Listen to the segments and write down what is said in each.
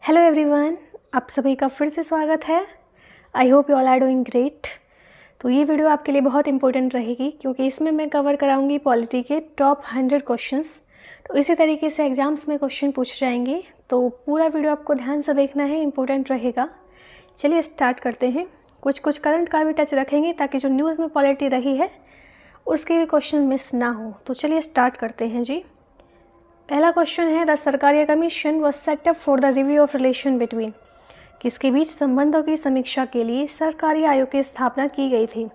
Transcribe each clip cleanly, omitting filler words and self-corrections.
Hello everyone, आप सभी का फिर से स्वागत है। I hope you all are doing great. तो ये वीडियो आपके लिए बहुत इंपॉर्टेंट रहेगी क्योंकि इसमें मैं कवर कराऊंगी पॉलिटी के टॉप 100 क्वेश्चंस। तो इसी तरीके से एग्जाम्स में क्वेश्चन पूछ जाएंगे, तो पूरा वीडियो आपको ध्यान से देखना है, इंपॉर्टेंट रहेगा। चलिए स्टार्ट करते हैं। कुछ करंट का भी टच रखेंगे ताकि जो न्यूज़ में पॉलिटी रही है उसके भी क्वेश्चन मिस ना हो। तो चलिए स्टार्ट करते हैं जी। पहला क्वेश्चन है, the Sarkaria commission was set up for the review of relation between. किसके बीच संबंधों की समीक्षा के लिए सरकारी आयोग की स्थापना की गई थी।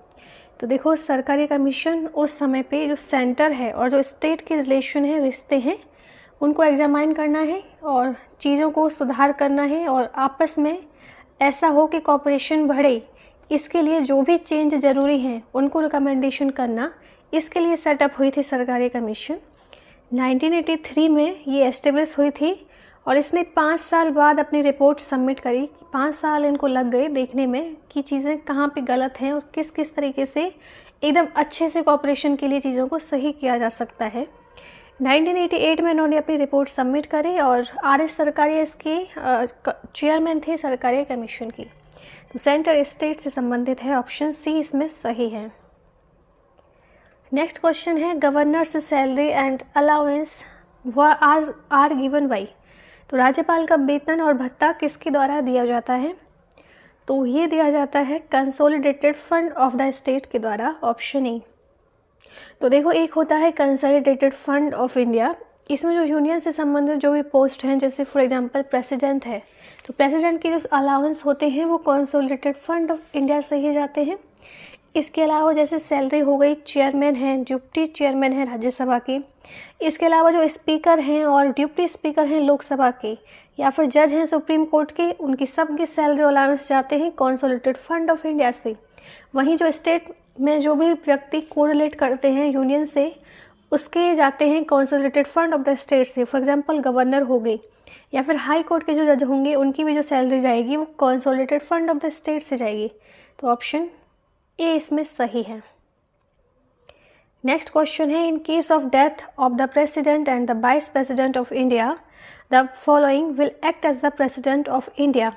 तो देखो, सरकारी कमीशन उस समय पे जो सेंटर है और जो स्टेट के रिलेशन है, रिश्ते हैं, उनको एग्जामाइन करना है और चीज़ों को सुधार करना है और आपस में ऐसा हो कि कॉपरेशन बढ़े। इसके लिए जो भी चेंज ज़रूरी हैं उनको रिकमेंडेशन करना, इसके लिए सेटअप हुई थी सरकारी कमीशन। 1983 में ये एस्टेब्लिश हुई थी और इसने 5 साल बाद अपनी रिपोर्ट सबमिट करी। 5 साल इनको लग गए देखने में कि चीज़ें कहाँ पे गलत हैं और किस किस तरीके से एकदम अच्छे से कॉपरेशन के लिए चीज़ों को सही किया जा सकता है। 1988 में इन्होंने अपनी रिपोर्ट सबमिट करी और RS सरकारिया इसके चेयरमैन थे सरकारी कमीशन की। तो सेंटर स्टेट से संबंधित है, ऑप्शन सी इसमें सही है। नेक्स्ट क्वेश्चन है, governor's salary and allowance are given by. तो राज्यपाल का वेतन और भत्ता किसके द्वारा दिया जाता है। तो ये दिया जाता है consolidated fund of the state के द्वारा, ऑप्शन ए। तो देखो, एक होता है कंसोलिडेटेड फंड ऑफ इंडिया, इसमें जो यूनियन से संबंधित जो भी पोस्ट हैं, जैसे फॉर एग्जांपल प्रेसिडेंट है, तो प्रेसिडेंट के जो अलाउंस होते हैं वो कंसोलिडेटेड फंड ऑफ इंडिया से ही जाते हैं। इसके अलावा जैसे सैलरी हो गई, चेयरमैन हैं, डिप्टी चेयरमैन हैं राज्यसभा के, इसके अलावा जो स्पीकर हैं और डिप्टी स्पीकर हैं लोकसभा के, या फिर जज हैं सुप्रीम कोर्ट के, उनकी सबकी सैलरी अलाउंस जाते हैं कंसोलिडेटेड फंड ऑफ इंडिया से। वहीं जो स्टेट में जो भी व्यक्ति कोरिलेट करते हैं यूनियन से, उसके जाते हैं consolidated fund of the state से। फॉर एग्जांपल गवर्नर हो गए या फिर हाई कोर्ट के जो जज होंगे, उनकी भी जो सैलरी जाएगी वो consolidated fund of the state से जाएगी। तो ऑप्शन ए इसमें सही है। नेक्स्ट क्वेश्चन है, in case of death of the president and the vice president of India the following will act as the president of India.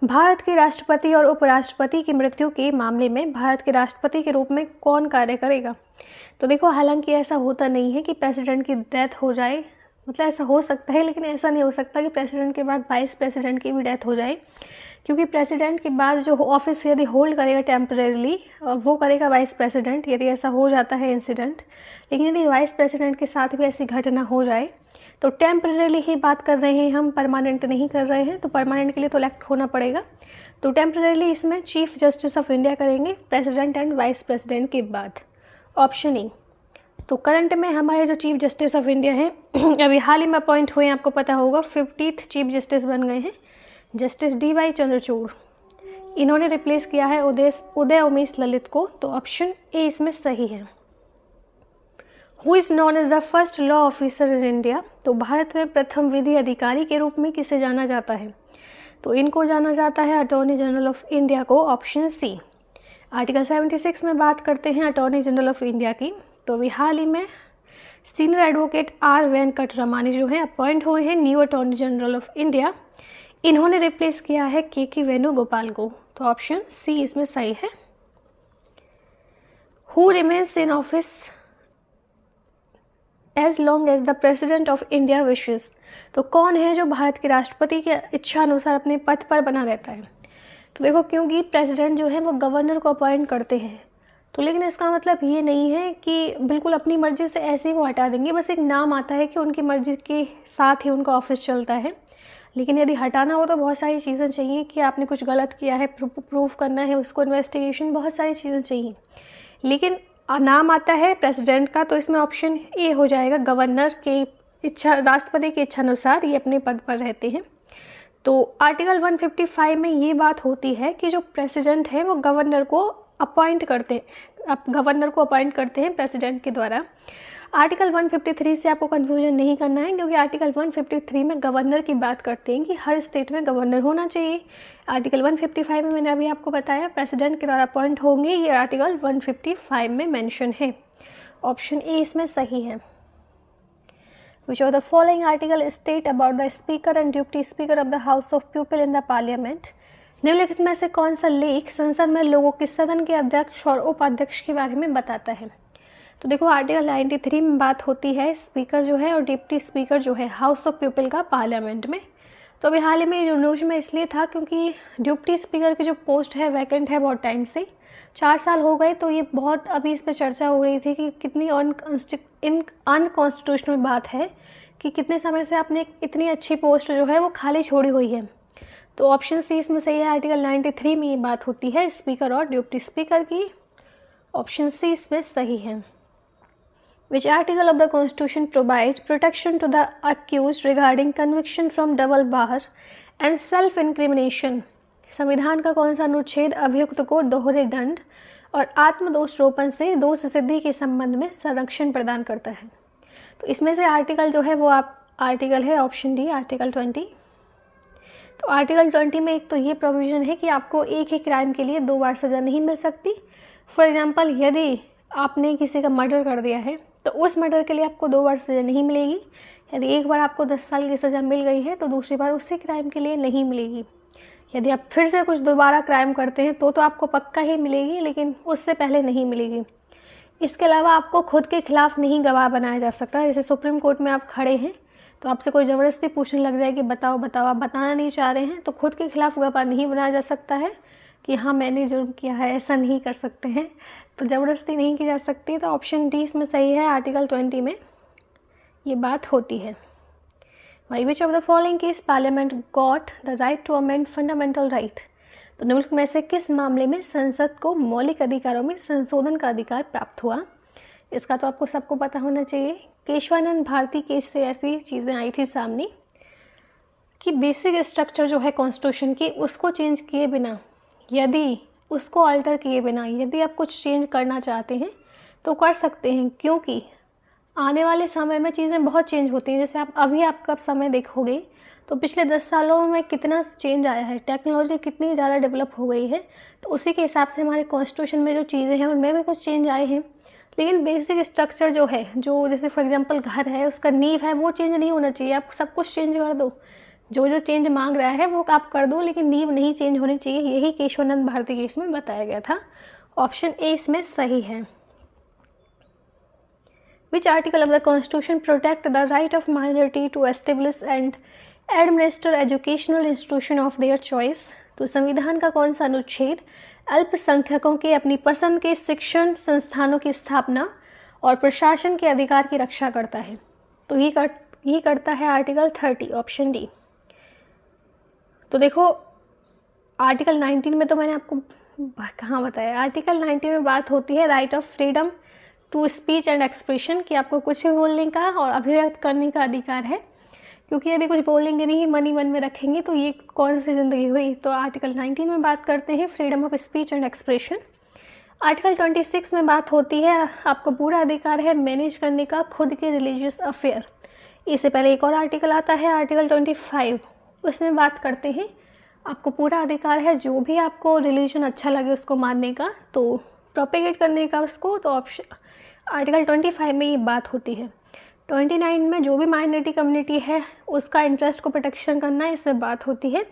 Bharat के राष्ट्रपति और उपराष्ट्रपति की मृत्यु के मामले में भारत के राष्ट्रपति के रूप में कौन कार्य करेगा। तो देखो, हालांकि ऐसा होता नहीं है कि प्रेसिडेंट की डेथ हो जाए, मतलब ऐसा हो सकता है लेकिन ऐसा नहीं हो सकता कि प्रेसिडेंट के बाद वाइस प्रेसिडेंट की भी डेथ हो जाए, क्योंकि प्रेसिडेंट के बाद जो ऑफिस यदि होल्ड करेगा टेम्परेरीली, वो करेगा वाइस प्रेसिडेंट, यदि ऐसा हो जाता है इंसिडेंट। लेकिन यदि वाइस प्रेसिडेंट के साथ भी ऐसी घटना हो जाए तो टेम्परेरीली ही बात कर रहे हैं हम, परमानेंट नहीं कर रहे हैं, तो परमानेंट के लिए तो इलेक्ट होना पड़ेगा। तो टेम्परेरीली इसमें चीफ जस्टिस ऑफ इंडिया करेंगे प्रेसिडेंट एंड वाइस प्रेसिडेंट के बाद, ऑप्शन ए। तो करंट में हमारे जो चीफ जस्टिस ऑफ इंडिया हैं अभी हाल ही में अपॉइंट हुए हैं, आपको पता होगा 50th चीफ जस्टिस बन गए हैं जस्टिस DY चंद्रचूड़। इन्होंने रिप्लेस किया है उदय उमेश ललित को। तो ऑप्शन ए इसमें सही है। Who is known as the first law officer in India. तो भारत में प्रथम विधि अधिकारी के रूप में किसे जाना जाता है। तो इनको जाना जाता है अटॉर्नी जनरल ऑफ इंडिया को, ऑप्शन सी। आर्टिकल 76 में बात करते हैं अटॉर्नी जनरल ऑफ इंडिया की। तो अभी हाल ही में senior advocate R Venkataramani जो हैं अपॉइंट हुए हैं new attorney general of India. इन्होंने रिप्लेस किया है KK वेणुगोपाल को। तो ऑप्शन सी इसमें सही है। Who remains in office as long as the president of India wishes. तो कौन है जो भारत के राष्ट्रपति की इच्छा अनुसार अपने पद पर बना रहता है। तो देखो, क्योंकि प्रेसिडेंट जो है वो गवर्नर को अपॉइंट करते हैं, तो लेकिन इसका मतलब ये नहीं है कि बिल्कुल अपनी मर्जी से ऐसे ही वो हटा देंगे। बस एक नाम आता है कि उनकी मर्जी के साथ ही उनका ऑफिस चलता है, लेकिन यदि हटाना हो तो बहुत सारी चीज़ें चाहिए कि आपने कुछ गलत किया है, प्रूफ करना है उसको, इन्वेस्टिगेशन, बहुत सारी चीज़ें चाहिए। लेकिन नाम आता है प्रेसिडेंट का, तो इसमें ऑप्शन ए हो जाएगा। गवर्नर की इच्छा, राष्ट्रपति की इच्छा अनुसार ये अपने पद पर रहते हैं। तो आर्टिकल 155 में ये बात होती है कि जो प्रेसिडेंट है वो गवर्नर को अपॉइंट करते हैं प्रेसिडेंट के द्वारा। आर्टिकल 153 से आपको कन्फ्यूजन नहीं करना है, क्योंकि आर्टिकल 153 में गवर्नर की बात करते हैं कि हर स्टेट में गवर्नर होना चाहिए। आर्टिकल 155 में मैंने अभी आपको बताया प्रेसिडेंट के द्वारा अपॉइंट होंगे, ये आर्टिकल 155 में मेंशन है। ऑप्शन ए इसमें सही है। Which of the following article state about the speaker and deputy speaker of the House of People in the Parliament? निम्नलिखित में से कौन सा लेख संसद में लोगों के सदन के अध्यक्ष और उपाध्यक्ष के बारे में बताता है? तो देखो आर्टिकल 93 में बात होती है स्पीकर जो है और डिप्टी स्पीकर जो है हाउस ऑफ पीपल का पार्लियामेंट में। तो अभी हाल ही में न्यूज़ में इसलिए था क्योंकि डिप्टी स्पीकर की जो पोस्ट है वैकेंट है बहुत टाइम से, 4 साल हो गए। तो ये बहुत अभी इस पर चर्चा हो रही थी कि कितनी अनकॉन्स्टिट्यूशनल बात है कि कितने समय से आपने इतनी अच्छी पोस्ट जो है वो खाली छोड़ी हुई है। तो ऑप्शन सी इसमें सही है। आर्टिकल 93 में ये बात होती है स्पीकर और डिप्टी स्पीकर की। ऑप्शन सी इसमें सही है। Which article of the Constitution provides protection to the accused regarding conviction from double bar and self-incrimination? संविधान का कौन सा अनुच्छेद अभियुक्त को दोहरे दंड और आत्मदोषारोपण से दोष सिद्धि के संबंध में संरक्षण प्रदान करता है? तो इसमें से आर्टिकल जो है वो आर्टिकल है ऑप्शन डी, आर्टिकल 20। तो आर्टिकल 20 में एक तो ये प्रोविज़न है कि आपको एक ही क्राइम के लिए 2 बार सज़ा नहीं मिल सकती। फॉर एग्जांपल यदि आपने किसी का मर्डर कर दिया है तो उस मर्डर के लिए आपको 2 बार सज़ा नहीं मिलेगी। यदि एक बार आपको 10 साल की सज़ा मिल गई है तो दूसरी बार उसी क्राइम के लिए नहीं मिलेगी। यदि आप फिर से कुछ दोबारा क्राइम करते हैं तो आपको पक्का ही मिलेगी, लेकिन उससे पहले नहीं मिलेगी। इसके अलावा आपको खुद के खिलाफ़ नहीं गवाह बनाया जा सकता। जैसे सुप्रीम कोर्ट में आप खड़े हैं तो आपसे कोई ज़बरदस्ती पूछने लग जाए कि बताओ बताओ, आप बताना नहीं चाह रहे हैं तो खुद के खिलाफ़ गवाह नहीं बनाया जा सकता है कि हाँ मैंने जुर्म किया है, ऐसा नहीं कर सकते हैं। तो ज़बरदस्ती नहीं की जा सकती। तो ऑप्शन डी इसमें सही है। आर्टिकल 20 में ये बात होती है। By which of the following case Parliament got the right to amend fundamental right? तो निम्नलिखित में से किस मामले में संसद को मौलिक अधिकारों में संशोधन का अधिकार प्राप्त हुआ? इसका तो आपको सबको पता होना चाहिए। केशवानंद भारती केस से ऐसी चीज़ें आई थी सामने कि बेसिक स्ट्रक्चर जो है कॉन्स्टिट्यूशन की उसको चेंज किए बिना, यदि उसको अल्टर किए बिना यदि आप कुछ चेंज करना चाहते हैं तो कर सकते हैं, क्योंकि आने वाले समय में चीज़ें बहुत चेंज होती हैं। जैसे आपका समय देखोगे तो पिछले 10 सालों में कितना चेंज आया है, टेक्नोलॉजी कितनी ज़्यादा डेवलप हो गई है। तो उसी के हिसाब से हमारे कॉन्स्टिट्यूशन में जो चीज़ें हैं उनमें भी कुछ चेंज आए हैं। लेकिन बेसिक स्ट्रक्चर जो है, जो जैसे फॉर एग्जांपल घर है उसका नींव है, वो चेंज नहीं होना चाहिए। आप सब कुछ चेंज कर दो, जो चेंज मांग रहा है वो आप कर दो, लेकिन नींव नहीं चेंज होनी चाहिए। यही केशवानंद भारती केस में बताया गया था। ऑप्शन ए इसमें सही है। Which article of the Constitution protect the right of minority to establish and administer educational institution of their choice? तो संविधान का कौन सा अनुच्छेद अल्पसंख्यकों के अपनी पसंद के शिक्षण संस्थानों की स्थापना और प्रशासन के अधिकार की रक्षा करता है? तो ये करता है आर्टिकल 30, ऑप्शन डी। तो देखो आर्टिकल 19 में तो मैंने आपको कहाँ बताया। आर्टिकल 90 में बात होती है right of freedom to speech and expression, कि आपको कुछ भी बोलने का और अभिव्यक्त करने का अधिकार है। क्योंकि यदि कुछ बोलेंगे नहीं, मन ही मन में रखेंगे तो ये कौन सी ज़िंदगी हुई। तो आर्टिकल 19 में बात करते हैं freedom of speech and expression. Article 26 में बात होती है आपको पूरा अधिकार है मैनेज करने का खुद के रिलीजियस अफेयर। इससे पहले एक और आर्टिकल आता है आर्टिकल 25, उसमें बात करते हैं आपको पूरा अधिकार है जो भी आपको रिलीजन अच्छा लगे उसको मानने का, तो प्रोपेगेट करने का उसको। तो ऑप्शन आर्टिकल 25 में ये बात होती है। 29 में जो भी माइनॉरिटी कम्युनिटी है उसका इंटरेस्ट को प्रोटेक्शन करना है, इसमें बात होती है।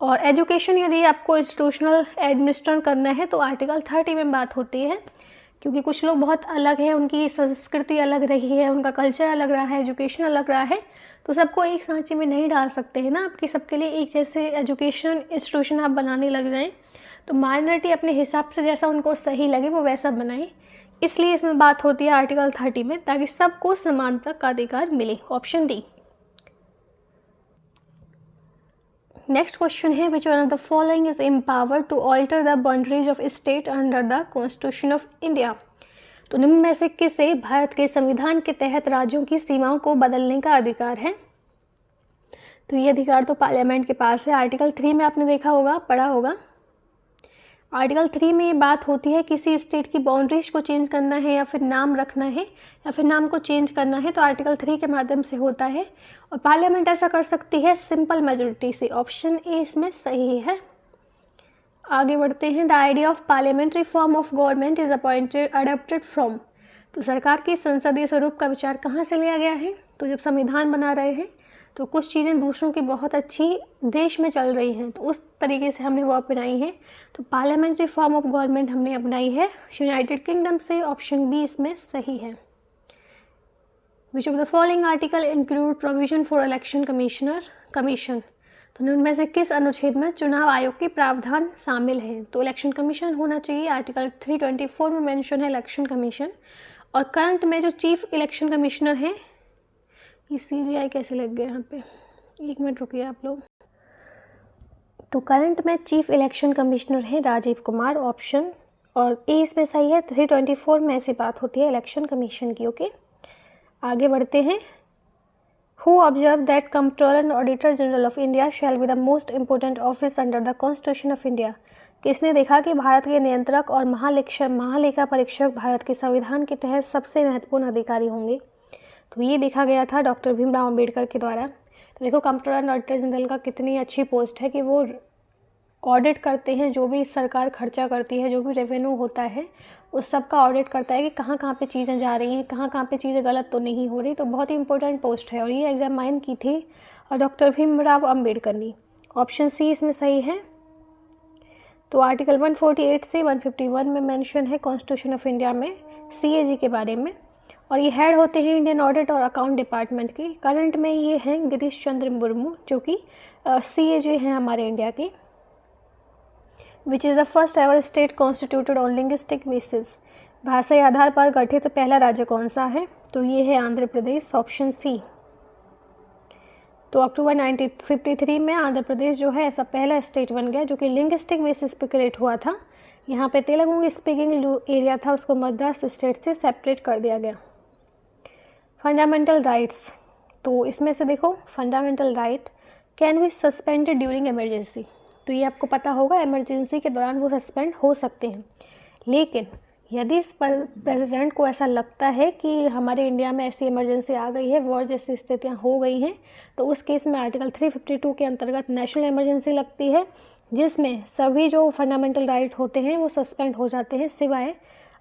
और एजुकेशन यदि आपको इंस्टीट्यूशनल एडमिनिस्ट्रेट करना है तो आर्टिकल 30 में बात होती है। क्योंकि कुछ लोग बहुत अलग हैं, उनकी संस्कृति अलग रही है, उनका कल्चर अलग रहा है, एजुकेशन अलग रहा है, तो सबको एक सांचे में नहीं डाल सकते हैं ना आपकी सबके लिए एक जैसे एजुकेशन इंस्टीट्यूशन आप बनाने लग जाएं। तो माइनॉरिटी अपने हिसाब से जैसा उनको सही लगे वो वैसा बनाएं। इसलिए इसमें बात होती है आर्टिकल 30 में, ताकि सबको समानता का अधिकार मिले। Option D. नेक्स्ट क्वेश्चन है which one of the following is empowered to alter the boundaries of state under the constitution of India? तो निम्न में से किसे भारत के संविधान के तहत राज्यों की सीमाओं को बदलने का अधिकार है? तो ये अधिकार तो पार्लियामेंट के पास है। आर्टिकल 3 में आपने देखा होगा, पढ़ा होगा। आर्टिकल 3 में ये बात होती है किसी स्टेट की बाउंड्रीज को चेंज करना है या फिर नाम रखना है या फिर नाम को चेंज करना है तो आर्टिकल 3 के माध्यम से होता है। और पार्लियामेंट ऐसा कर सकती है सिंपल मेजोरिटी से। ऑप्शन ए इसमें सही है। आगे बढ़ते हैं। The idea of parliamentary form of government is adopted from. तो सरकार की संसदीय स्वरूप का विचार कहाँ से लिया गया है? तो जब संविधान बना रहे हैं तो कुछ चीज़ें दूसरों की बहुत अच्छी देश में चल रही हैं, तो उस तरीके से हमने वो अपनाई है। तो पार्लियामेंट्री फॉर्म ऑफ गवर्नमेंट हमने अपनाई है यूनाइटेड किंगडम से, ऑप्शन बी इसमें सही है। विच of the following article include provision for election commission, तो उनमें से किस अनुच्छेद में चुनाव आयोग के प्रावधान शामिल हैं? तो इलेक्शन कमीशन होना चाहिए, आर्टिकल 324 में मेंशन है इलेक्शन कमीशन। और करंट में जो चीफ इलेक्शन कमिश्नर हैं, ये CGI कैसे लग गया यहाँ पे, 1 मिनट रुकिए आप लोग। तो करंट में चीफ इलेक्शन कमिश्नर हैं राजीव कुमार, ऑप्शन, और ए इसमें सही है। 324 में ऐसी बात होती है इलेक्शन कमीशन की। ओके, आगे बढ़ते हैं। Who observed that Comptroller and Auditor General of India shall be the most important office under the Constitution of India? किसने देखा कि भारत के नियंत्रक और महालेखा परीक्षक भारत के संविधान के तहत सबसे महत्वपूर्ण अधिकारी होंगे? तो ये देखा गया था डॉक्टर भीमराव अम्बेडकर के द्वारा। तो देखो कंप्ट्रोलर एंड ऑडिटर जनरल का कितनी अच्छी पोस्ट है कि वो ऑडिट करते हैं, जो भी सरकार खर्चा करती है, जो भी रेवेन्यू होता है उस सब का ऑडिट करता है कि कहाँ कहाँ पे चीज़ें जा रही हैं, कहाँ कहाँ पे चीज़ें गलत तो नहीं हो रही। तो बहुत ही इंपॉर्टेंट पोस्ट है और ये एग्जामाइन की थी और डॉक्टर भीमराव अम्बेडकर ने। ऑप्शन सी इसमें सही है। तो आर्टिकल 148 से 151 में मेंशन है कॉन्स्टिट्यूशन ऑफ इंडिया में CAG के बारे में, और ये हेड होते हैं इंडियन ऑडिट और अकाउंट डिपार्टमेंट के। करंट में ये हैं गिरीश चंद्र मुर्मू, जो कि CAG हैं हमारे इंडिया के। Which is the first ever state constituted on linguistic basis, भाषाई आधार पर गठित पहला राज्य कौन सा है? तो ये है आंध्र प्रदेश, ऑप्शन सी। तो अक्टूबर 1953 में आंध्र प्रदेश जो है ऐसा पहला स्टेट बन गया जो कि लिंग्विस्टिक बेसिस पे क्रिएट हुआ था। यहाँ पे तेलुगु स्पीकिंग एरिया था, उसको मद्रास स्टेट से सेपरेट कर दिया गया। फंडामेंटल राइट्स, तो इसमें से देखो fundamental right can be suspended during emergency, तो ये आपको पता होगा इमरजेंसी के दौरान वो सस्पेंड हो सकते हैं। लेकिन यदि इस प्रेसिडेंट को ऐसा लगता है कि हमारे इंडिया में ऐसी इमरजेंसी आ गई है, वॉर जैसी स्थितियाँ हो गई हैं, तो उस केस में आर्टिकल 352 के अंतर्गत नेशनल इमरजेंसी लगती है, जिसमें सभी जो फंडामेंटल राइट होते हैं वो सस्पेंड हो जाते हैं, सिवाय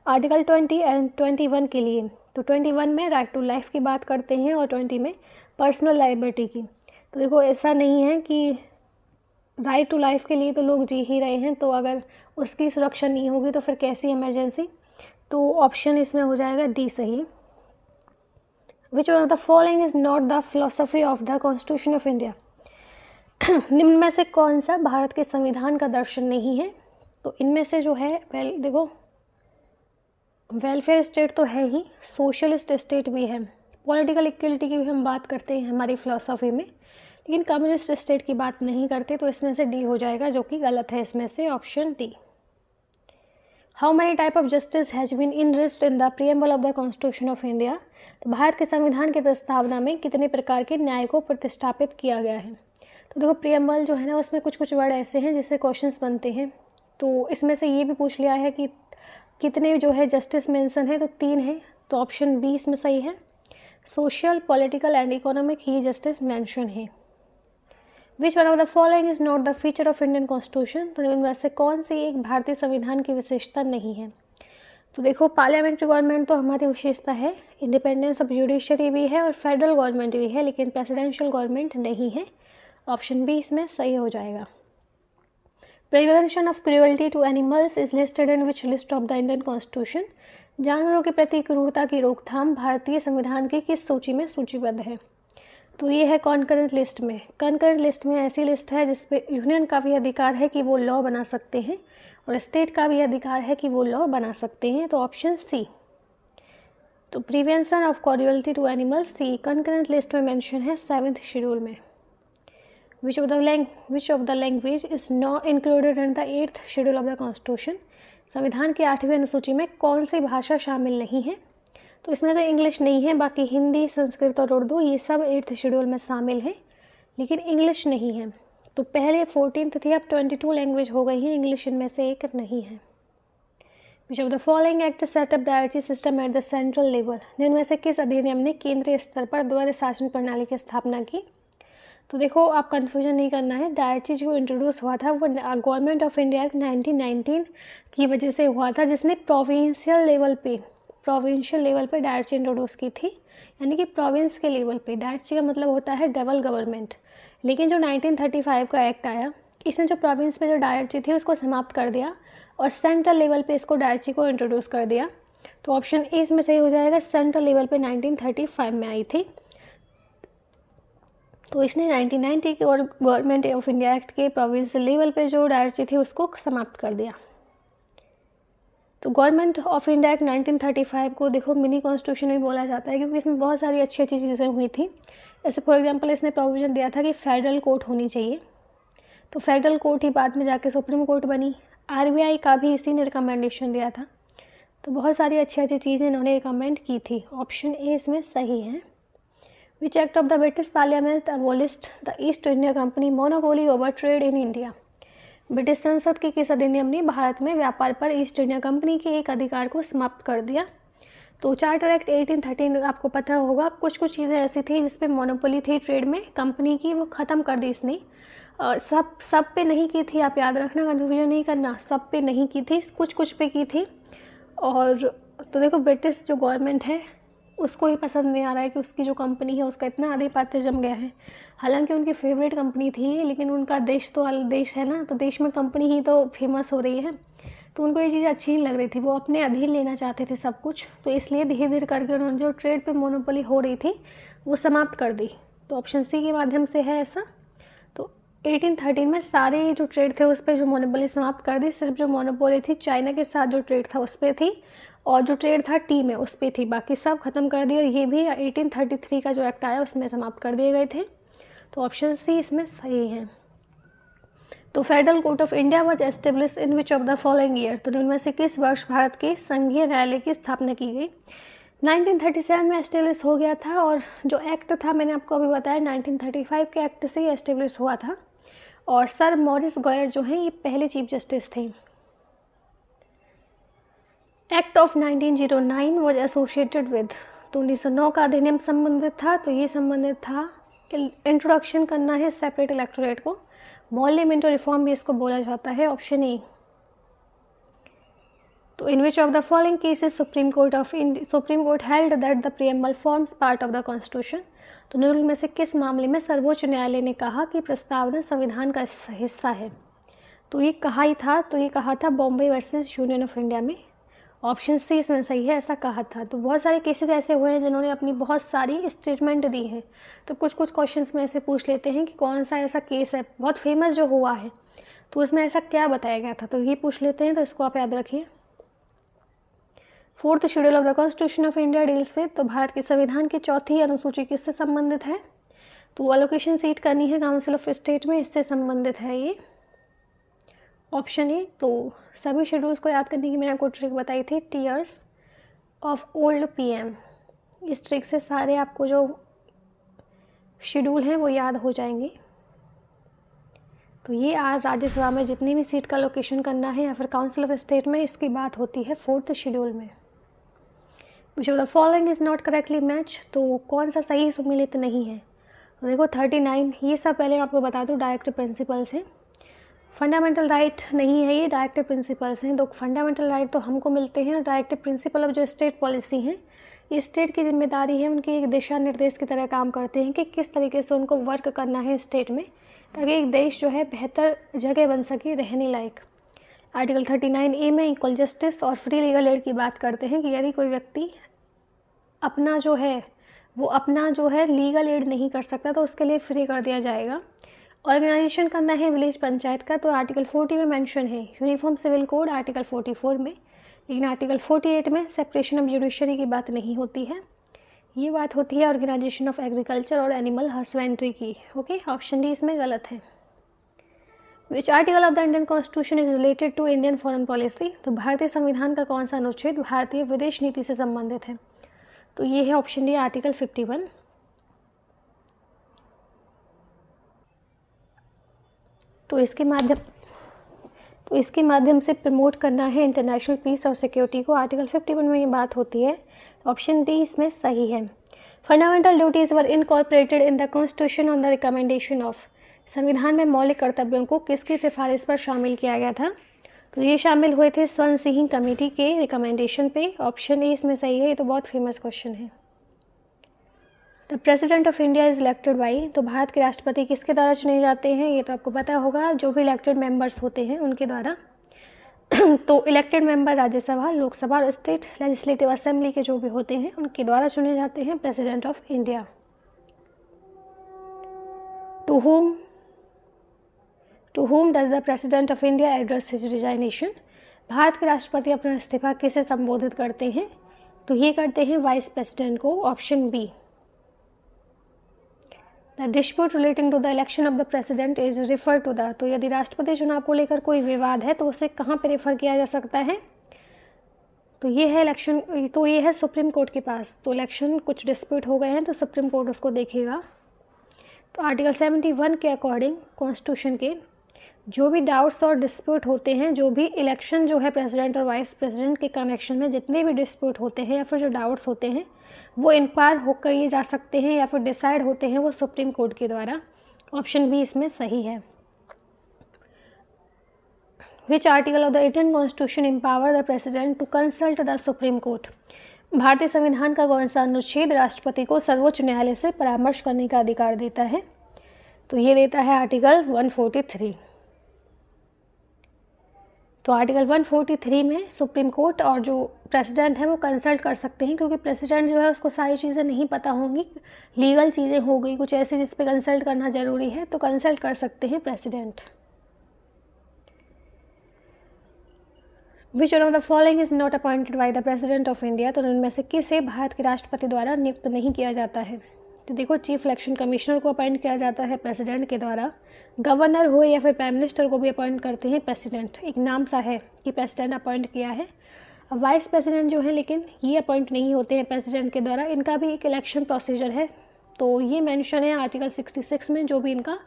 आर्टिकल 20 एंड 21 के लिए। तो 21 में राइट टू लाइफ की बात करते हैं और 20 में पर्सनल लाइबिलिटी की। तो देखो ऐसा नहीं है कि राइट टू लाइफ के लिए तो लोग जी ही रहे हैं, तो अगर उसकी सुरक्षा नहीं होगी तो फिर कैसी इमरजेंसी? तो ऑप्शन इसमें हो जाएगा डी सही। विच one of the following is not the philosophy of the constitution of India, निम्न में से कौन सा भारत के संविधान का दर्शन नहीं है? तो इनमें से जो है देखो वेलफेयर स्टेट तो है ही, सोशलिस्ट स्टेट भी है, पॉलिटिकल इक्वलिटी की भी हम बात करते हैं हमारी फिलोसफी में, लेकिन कम्युनिस्ट स्टेट की बात नहीं करते, तो इसमें से डी हो जाएगा जो कि गलत है, इसमें से option D. How many type of justice has been enriched in the preamble of the constitution of India, तो भारत के संविधान के प्रस्तावना में कितने प्रकार के न्याय को प्रतिष्ठापित किया गया है? तो देखो प्रीएम्बल जो है ना उसमें कुछ कुछ वर्ड ऐसे हैं जिससे क्वेश्चंस बनते हैं, तो इसमें से ये भी पूछ लिया है कि कितने जो है जस्टिस मेंशन है, तो 3 है, तो ऑप्शन बी इसमें सही है। सोशल, पॉलिटिकल एंड इकोनॉमिक ये जस्टिस मेंशन है। Which one of the following is not the feature of Indian constitution, तो इनमें से कौन सी एक भारतीय संविधान की विशेषता नहीं है? तो देखो पार्लियामेंट्री गवर्नमेंट तो हमारी विशेषता है, इंडिपेंडेंस ऑफ जुडिशरी भी है और फेडरल गवर्नमेंट भी है, लेकिन प्रेसिडेंशियल गवर्नमेंट नहीं है। ऑप्शन बी इसमें सही हो जाएगा। Prevention of cruelty to animals is listed in which list of the Indian constitution, जानवरों के प्रति क्रूरता की रोकथाम भारतीय संविधान की किस सूची में सूचीबद्ध है? तो ये है कॉन्करेंट लिस्ट में। कॉन्करेंट लिस्ट में ऐसी लिस्ट है जिसपे यूनियन का भी अधिकार है कि वो लॉ बना सकते हैं और स्टेट का भी अधिकार है कि वो लॉ बना सकते हैं, तो ऑप्शन सी। तो prevention of cruelty to animals C concurrent list में मेंशन है 7th शेड्यूल में। Which of the language is not included in the 8th schedule of the constitution, संविधान की 8वीं अनुसूची में कौन सी भाषा शामिल नहीं है? तो इसमें से इंग्लिश नहीं है, बाकी हिंदी, संस्कृत और उर्दू ये सब 8th शेड्यूल में शामिल है, लेकिन इंग्लिश नहीं है। तो पहले 14th थी, अब 22 लैंग्वेज हो गई हैं, इंग्लिश इनमें से एक नहीं है। विच of the following act setup directory system at the central level, जिनमें से किस अधिनियम ने केंद्रीय स्तर पर द्वैध शासन प्रणाली की स्थापना की? तो देखो आप कंफ्यूजन नहीं करना है, डायरेक्टरी जो इंट्रोड्यूस हुआ था वो गवर्नमेंट ऑफ इंडिया एक्ट 1919 की वजह से हुआ था, जिसने प्रोविंशियल लेवल पे प्रोविंशियल लेवल पे डायरेक्सी इंट्रोड्यूस की थी, यानी कि प्रोविंस के लेवल पे। डायरेक्सी का मतलब होता है डबल गवर्नमेंट। लेकिन जो 1935 का एक्ट आया, इसने जो प्रोविंस पे जो डायरेक्सी थी उसको समाप्त कर दिया और सेंट्रल लेवल पे इसको डायरेक्सी को इंट्रोड्यूस कर दिया। तो ऑप्शन ए इसमें सही हो जाएगा, सेंट्रल लेवल पे 1935 में आई थी। तो इसने 1990 के और गवर्नमेंट ऑफ इंडिया एक्ट के प्रोविंशियल लेवल पे जो डायरेक्सी थी उसको समाप्त कर दिया। तो गवर्नमेंट ऑफ इंडिया एक्ट 1935 को देखो मिनी कॉन्स्टिट्यूशन भी बोला जाता है, क्योंकि इसमें बहुत सारी अच्छी अच्छी चीज़ें हुई थी। जैसे फॉर एग्जांपल इसने प्रोविज़न दिया था कि फेडरल कोर्ट होनी चाहिए, तो फेडरल कोर्ट ही बाद में जाके सुप्रीम कोर्ट बनी। आरबीआई का भी इसी ने रिकमेंडेशन दिया था। तो बहुत सारी अच्छी अच्छी चीज़ें इन्होंने रिकमेंड की थी। ऑप्शन ए इसमें सही है। Which act of the British parliament abolished the east India company monopoly over trade in India. British संसद के किस अधिनियम ने भारत में व्यापार पर ईस्ट इंडिया कंपनी के एक अधिकार को समाप्त कर दिया। तो चार्टर एक्ट 1813 आपको पता होगा। कुछ कुछ चीज़ें ऐसी थी जिसपे मोनोपोली थी ट्रेड में कंपनी की, वो ख़त्म कर दी इसने। सब पे नहीं की थी, आप याद रखना, कन्फ्यूजन नहीं करना, सब पे नहीं की थी, कुछ कुछ पे की थी। और तो देखो ब्रिटिश जो गवर्नमेंट है उसको ही पसंद नहीं आ रहा है कि उसकी जो कंपनी है उसका इतना आधिपत्य जम गया है। हालांकि उनकी फेवरेट कंपनी थी, लेकिन उनका देश तो अलग देश है ना, तो देश में कंपनी ही तो फेमस हो रही है, तो उनको ये चीज़ अच्छी नहीं लग रही थी। वो अपने अधीन लेना चाहते थे सब कुछ, तो इसलिए धीरे धीरे करके उन्होंने जो ट्रेड पे मोनोपोली हो रही थी वो समाप्त कर दी। तो ऑप्शन सी के माध्यम से है ऐसा। तो 1813 में सारे जो ट्रेड थे उस पर जो मोनोपोली समाप्त कर दी। सिर्फ जो मोनोपोली थी चाइना के साथ जो ट्रेड था उस पर थी, और जो ट्रेड था टी में उस पर थी, बाकी सब खत्म कर दिए। ये भी 1833 का जो एक्ट आया उसमें समाप्त कर दिए गए थे। तो ऑप्शन सी इसमें सही है। तो federal court of India was establish in which of the following year. तो उनमें से किस वर्ष भारत के संघीय न्यायालय की स्थापना की गई। 1937 में एस्टेब्लिश हो गया था, और जो एक्ट था मैंने आपको अभी बताया 1935 के एक्ट से ही एस्टेब्लिश हुआ था। और सर मॉरिस गॉयर जो हैं ये पहले चीफ जस्टिस थे। Act of 1909 was associated with. तो 1909 का अधिनियम संबंधित था, तो ये संबंधित था इंट्रोडक्शन करना है सेपरेट इलेक्टोरेट को। मॉर्लिमेंटो रिफॉर्म भी इसको बोला जाता है। Option A. तो in which of the following cases supreme court held that the preamble forms part of the constitution. तो निम्नलिखित में से किस मामले में सर्वोच्च न्यायालय ने कहा कि प्रस्तावना संविधान का हिस्सा है। तो ये कहा ही था, तो ये कहा था Bombay versus union of India में। ऑप्शन सी इसमें सही है, ऐसा कहा था। तो बहुत सारे केसेस ऐसे हुए हैं जिन्होंने अपनी बहुत सारी स्टेटमेंट दी हैं। तो कुछ कुछ क्वेश्चंस में ऐसे पूछ लेते हैं कि कौन सा ऐसा केस है बहुत फेमस जो हुआ है, तो उसमें ऐसा क्या बताया गया था, तो ये पूछ लेते हैं। तो इसको आप याद रखिए। 4th schedule of the constitution of India deals with. तो भारत के संविधान की 4थी अनुसूची किससे संबंधित है। तो अलोकेशन सीट करनी है काउंसिल ऑफ स्टेट में, इससे संबंधित है ये। Option A. तो सभी शेड्यूल्स को याद करने की मैंने आपको ट्रिक बताई थी, टीयर्स ऑफ ओल्ड पीएम। इस ट्रिक से सारे आपको जो शेड्यूल हैं वो याद हो जाएंगे। तो ये आज राज्यसभा में जितनी भी सीट का लोकेशन करना है या फिर काउंसिल ऑफ स्टेट में, इसकी बात होती है 4th शेड्यूल में। Which of the following is not correctly match. तो कौन सा सही सुमेलित नहीं है। तो देखो 39 ये सब पहले मैं आपको बता दूँ डायरेक्टिव प्रिंसिपल्स हैं। फंडामेंटल राइट नहीं है, ये डायरेक्टिव प्रिंसिपल्स हैं। तो फंडामेंटल राइट तो हमको मिलते हैं, और डायरेक्टिव प्रिंसिपल ऑफ जो स्टेट पॉलिसी हैं ये स्टेट की जिम्मेदारी है, उनके एक दिशा निर्देश की तरह काम करते हैं कि किस तरीके से उनको वर्क करना है स्टेट में, ताकि एक देश जो है बेहतर जगह बन सके रहने लायक। आर्टिकल 39A में इक्वल जस्टिस और फ्री लीगल एड की बात करते हैं कि यदि कोई व्यक्ति अपना जो है लीगल एड नहीं कर सकता तो उसके लिए फ्री कर दिया जाएगा। ऑर्गेनाइजेशन करना है विलेज पंचायत का, तो आर्टिकल 40 में मेंशन है। यूनिफॉर्म सिविल कोड आर्टिकल 44 में, लेकिन आर्टिकल 48 में सेपरेशन ऑफ जुडिशरी की बात नहीं होती है। ये बात होती है ऑर्गेनाइजेशन ऑफ एग्रीकल्चर और एनिमल हस्बेंड्री की। ओके, ऑप्शन डी इसमें गलत है। Which article of the Indian constitution is related to Indian foreign policy. तो भारतीय संविधान का कौन सा अनुच्छेद भारतीय विदेश नीति से संबंधित है। तो ये है ऑप्शन डी आर्टिकल 51। तो इसके माध्यम से प्रमोट करना है इंटरनेशनल पीस और सिक्योरिटी को। आर्टिकल 51 में ये बात होती है। ऑप्शन डी इसमें सही है। Fundamental duties were incorporated in the constitution on the recommendation of. संविधान में मौलिक कर्तव्यों को किसकी सिफारिश पर शामिल किया गया था। तो ये शामिल हुए थे स्वर्ण सिंह कमेटी के रिकमेंडेशन पे। ऑप्शन ए इसमें सही है, ये तो बहुत फेमस क्वेश्चन है। The president of India is elected by, तो भारत के राष्ट्रपति किसके द्वारा चुने जाते हैं, ये तो आपको पता होगा, जो भी इलेक्टेड मेंबर्स होते हैं उनके द्वारा। तो इलेक्टेड मेंबर राज्यसभा, लोकसभा और स्टेट लेजिस्लेटिव असेंबली के जो भी होते हैं उनके द्वारा चुने जाते हैं president of India. To whom does the president of India address his resignation? Bharat के राष्ट्रपति अपना इस्तीफा किसे संबोधित करते हैं, तो ये करते हैं वाइस प्रेसिडेंट को। Option B. The dispute relating to the election of the president is refer to the, तो यदि राष्ट्रपति चुनाव को लेकर कोई विवाद है तो उसे कहाँ पे रेफर किया जा सकता है, तो ये है इलेक्शन, तो ये है सुप्रीम कोर्ट के पास। तो इलेक्शन कुछ डिस्प्यूट हो गए हैं तो सुप्रीम कोर्ट उसको देखेगा। तो आर्टिकल 71 के अकॉर्डिंग कॉन्स्टिट्यूशन के जो भी डाउट्स और डिस्प्यूट होते हैं, जो भी इलेक्शन जो है प्रेसिडेंट और वाइस प्रेसिडेंट के कनेक्शन में जितने भी डिस्प्यूट होते हैं या फिर जो डाउट्स होते हैं वो इंक्वायर होकर ये जा सकते हैं या फिर डिसाइड होते हैं वो सुप्रीम कोर्ट के द्वारा। ऑप्शन बी इसमें सही है। Which article of the Indian constitution empower the president to consult the supreme court, भारतीय संविधान का कौन सा अनुच्छेद राष्ट्रपति को सर्वोच्च न्यायालय से परामर्श करने का अधिकार देता है, तो ये देता है आर्टिकल 143। तो आर्टिकल 143 में सुप्रीम कोर्ट और जो प्रेसिडेंट है वो कंसल्ट कर सकते हैं, क्योंकि प्रेसिडेंट जो है उसको सारी चीज़ें नहीं पता होंगी, लीगल चीज़ें हो गई कुछ ऐसी जिस पे कंसल्ट करना ज़रूरी है, तो कंसल्ट कर सकते हैं president. Which one of the following is not appointed by the president of India, तो उनमें से किसे भारत के राष्ट्रपति द्वारा नियुक्त नहीं किया जाता है, तो देखो चीफ इलेक्शन कमिश्नर को अपॉइंट किया जाता है प्रेसिडेंट के द्वारा, गवर्नर हो या फिर प्राइम मिनिस्टर को भी अपॉइंट करते हैं प्रेसिडेंट, एक नाम सा है कि प्रेसिडेंट अपॉइंट किया है। अब वाइस प्रेसिडेंट जो है लेकिन ये अपॉइंट नहीं होते हैं प्रेसिडेंट के द्वारा, इनका भी एक इलेक्शन प्रोसीजर है, तो ये मेंशन है आर्टिकल 66 में जो भी इनका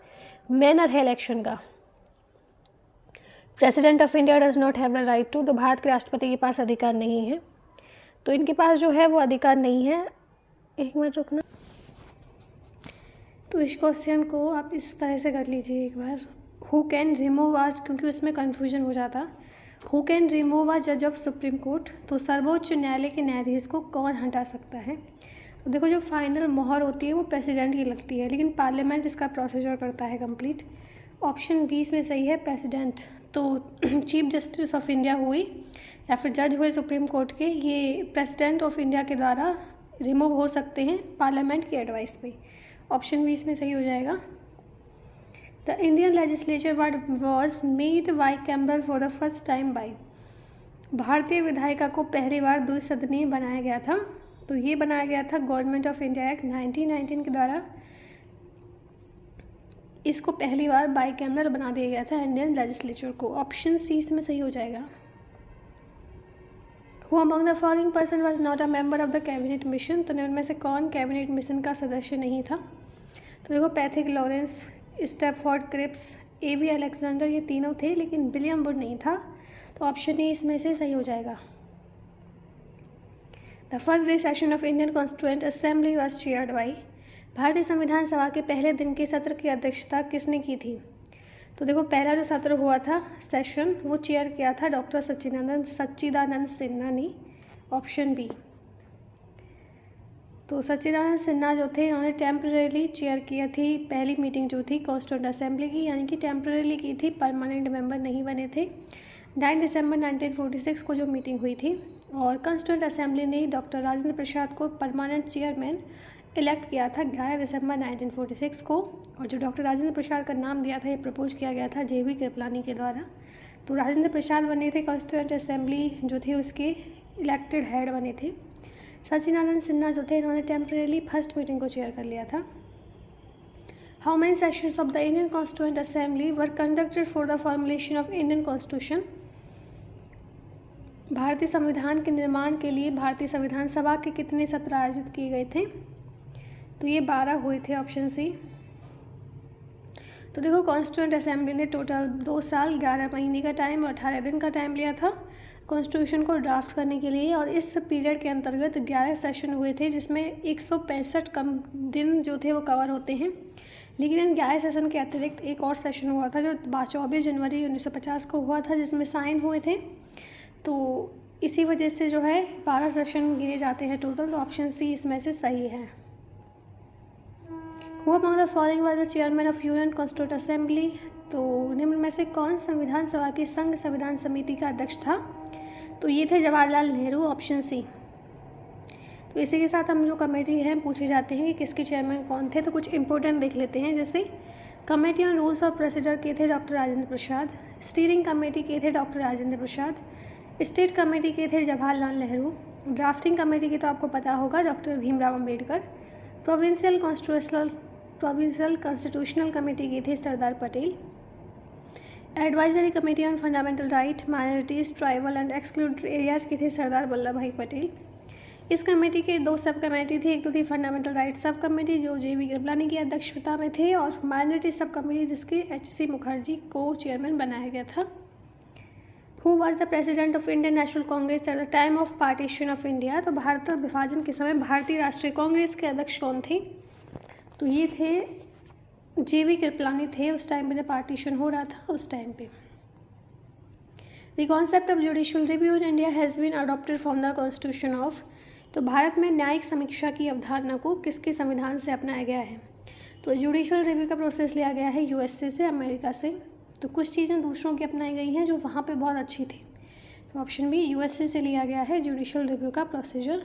मैनर है इलेक्शन का। President of India does not have the right to, तो भारत के राष्ट्रपति के पास अधिकार नहीं है, तो इनके पास जो है वो अधिकार नहीं है। एक मिनट रुकना, तो इस क्वेश्चन को आप इस तरह से कर लीजिए एक बार। हु कैन रिमूव आज, क्योंकि उसमें कन्फ्यूजन हो जाता, हु कैन रिमूव अ जज ऑफ सुप्रीम कोर्ट, तो सर्वोच्च न्यायालय के न्यायाधीश को कौन हटा सकता है, तो देखो जो फाइनल मोहर होती है वो प्रेसिडेंट की लगती है, लेकिन पार्लियामेंट इसका प्रोसीजर करता है कंप्लीट। ऑप्शन बी इसमें सही है प्रेसिडेंट। तो चीफ जस्टिस ऑफ इंडिया हुई या फिर जज हुए सुप्रीम कोर्ट के, ये प्रेसिडेंट ऑफ इंडिया के द्वारा रिमूव हो सकते हैं पार्लियामेंट की एडवाइस पे। ऑप्शन बी इसमें सही हो जाएगा। The Indian legislature was made by bicameral for the first time by, भारतीय विधायिका को पहली बार द्विसदनीय बनाया गया था, तो ये बनाया गया था गवर्नमेंट ऑफ इंडिया एक्ट 1919 के द्वारा, इसको पहली बार बाई कैमरल बना दिया गया था इंडियन लेजिस्लेचर को। ऑप्शन सी इसमें सही हो जाएगा। Who among the following person was not a member of the cabinet mission, तो उनमें से कौन कैबिनेट मिशन का सदस्य नहीं था, तो देखो Pethick Lawrence, Stafford Cripps, A B. Alexander, ये तीनों थे, लेकिन विलियम वुड नहीं था, तो ऑप्शन ए इसमें से सही हो जाएगा। The first day session of Indian constituent assembly was chaired by, भारतीय संविधान सभा के पहले दिन के सत्र की अध्यक्षता किसने की थी, तो देखो पहला जो सत्र हुआ था सेशन वो चेयर किया था डॉक्टर सच्चिदानंद सिन्हा ने। Option B. तो सच्चिदानंद सिन्हा जो थे इन्होंने टेम्परेरी चेयर किया थी पहली मीटिंग जो थी कॉन्स्टिट्यूएंट असेंबली की, यानी कि टेम्परेरी की थी, परमानेंट मेंबर नहीं बने थे। 9 दिसंबर 1946 को जो मीटिंग हुई थी और कॉन्स्टिट्यूएंट असेंबली ने डॉक्टर राजेंद्र प्रसाद को परमानेंट चेयरमैन इलेक्ट किया था 11 दिसंबर 1946 को, और जो डॉक्टर राजेंद्र प्रसाद का नाम दिया था ये प्रपोज किया गया था जे.बी. कृपलानी के द्वारा। तो राजेंद्र प्रसाद बने थे कॉन्स्टिट्यूएंट असेंबली जो थे उसके इलेक्टेड हेड बने थे। सच्चिदानंद सिन्हा जो थे इन्होंने टेम्परेरी फर्स्ट मीटिंग को चेयर कर लिया था। How many sessions of the Indian constituent assembly were conducted for the formulation of Indian constitution, भारतीय संविधान के निर्माण के लिए भारतीय संविधान सभा के कितने सत्र आयोजित किए गए थे, तो ये 12 हुए थे। Option C. तो देखो कॉन्स्टिट्यूएंट असेंबली ने टोटल 2 साल 11 महीने का टाइम और 18 दिन का टाइम लिया था कॉन्स्टिट्यूशन को ड्राफ्ट करने के लिए, और इस पीरियड के अंतर्गत 11 सेशन हुए थे जिसमें 165 कम दिन जो थे वो कवर होते हैं। लेकिन इन 11 सेशन के अतिरिक्त एक और सेशन हुआ था जो 24 जनवरी 1950 को हुआ था, जिसमें साइन हुए थे। तो इसी वजह से जो है 12 सेशन गिने जाते हैं टोटल। तो ऑप्शन सी इसमें से सही है। Who among the following was the chairman of union constitute assembly? तो निम्न में से कौन संविधान सभा की संघ संविधान समिति का अध्यक्ष था? तो ये थे जवाहरलाल नेहरू, ऑप्शन सी। तो इसी के साथ हम जो कमेटी हैं पूछे जाते हैं कि किसके चेयरमैन कौन थे। तो कुछ इंपॉर्टेंट देख लेते हैं, जैसे committee on rules of procedure के थे doctor Rajendra Prasad, steering committee के थे doctor Rajendra Prasad, state committee के थे जवाहरलाल नेहरू, ड्राफ्टिंग कमेटी की तो आपको पता होगा doctor Bhimrao Ambedkar, provincial constitutional committee की थी Sardar Patel, advisory committee on fundamental right minorities tribal and excluded areas की थी सरदार वल्लभ भाई पटेल। इस कमेटी के 2 सब कमेटी थी, एक तो थी फंडामेंटल राइट सब कमेटी जो JB कृपलानी की अध्यक्षता में थे, और माइनॉरिटी सब कमेटी जिसके HC मुखर्जी को चेयरमैन बनाया गया था। Who was the president of Indian national Congress at the time of partition of India? तो भारत विभाजन के समय भारतीय राष्ट्रीय कांग्रेस के अध्यक्ष कौन थे? तो ये थे JB कृपलानी थे उस टाइम पे जब पार्टीशन हो रहा था उस टाइम पे। The concept of judicial review in India has been adopted from the constitution of? तो भारत में न्यायिक समीक्षा की अवधारणा को किसके संविधान से अपनाया गया है? तो जुडिशियल रिव्यू का प्रोसेस लिया गया है USA से, अमेरिका से। तो कुछ चीज़ें दूसरों की अपनाई गई हैं जो वहाँ पे बहुत अच्छी थी। तो ऑप्शन बी USA से लिया गया है जुडिशियल रिव्यू का procedure.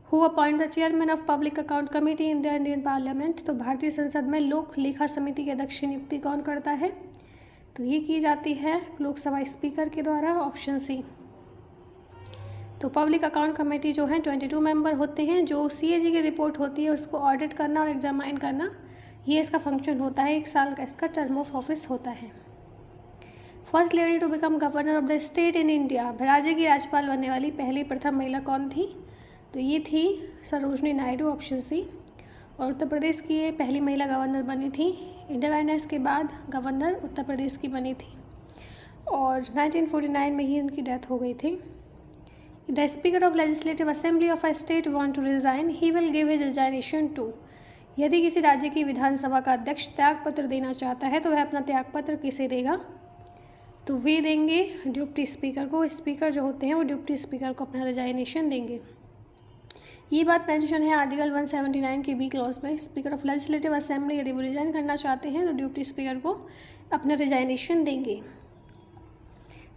Who appoint the chairman of public account committee in the Indian parliament? तो भारतीय संसद में लोक लेखा समिति के अध्यक्ष की नियुक्ति कौन करता है? तो ये की जाती है लोकसभा स्पीकर के द्वारा, ऑप्शन सी। तो पब्लिक अकाउंट कमेटी जो है 22 मेंबर होते हैं। जो CAG की रिपोर्ट होती है उसको ऑडिट करना और एग्जामाइन करना, ये इसका फंक्शन होता है। 1 साल का इसका टर्म ऑफ ऑफिस होता है। First lady to become governor of the state in India? राज्य की राज्यपाल बनने वाली पहली प्रथम महिला कौन थी? तो ये थी सरोजनी नायडू, ऑप्शन सी। और उत्तर प्रदेश की ये पहली महिला गवर्नर बनी थी। इंडिपेंडेंस के बाद गवर्नर उत्तर प्रदेश की बनी थी और 1949 में ही इनकी डेथ हो गई थी। The speaker of legislative assembly of a state want to resign, he will give his resignation to? यदि किसी राज्य की विधानसभा का अध्यक्ष त्यागपत्र देना चाहता है तो वह अपना त्यागपत्र किसे देगा? तो वे देंगे डिप्टी स्पीकर को। स्पीकर जो होते हैं वो डिप्टी स्पीकर को अपना रिजाइनेशन देंगे। ये बात मेंशन है आर्टिकल 179 के बी क्लॉज में। स्पीकर ऑफ लेजिस्लेटिव असेंबली यदि वो रिजाइन करना चाहते हैं तो डिप्टी स्पीकर को अपना रिजाइनेशन देंगे।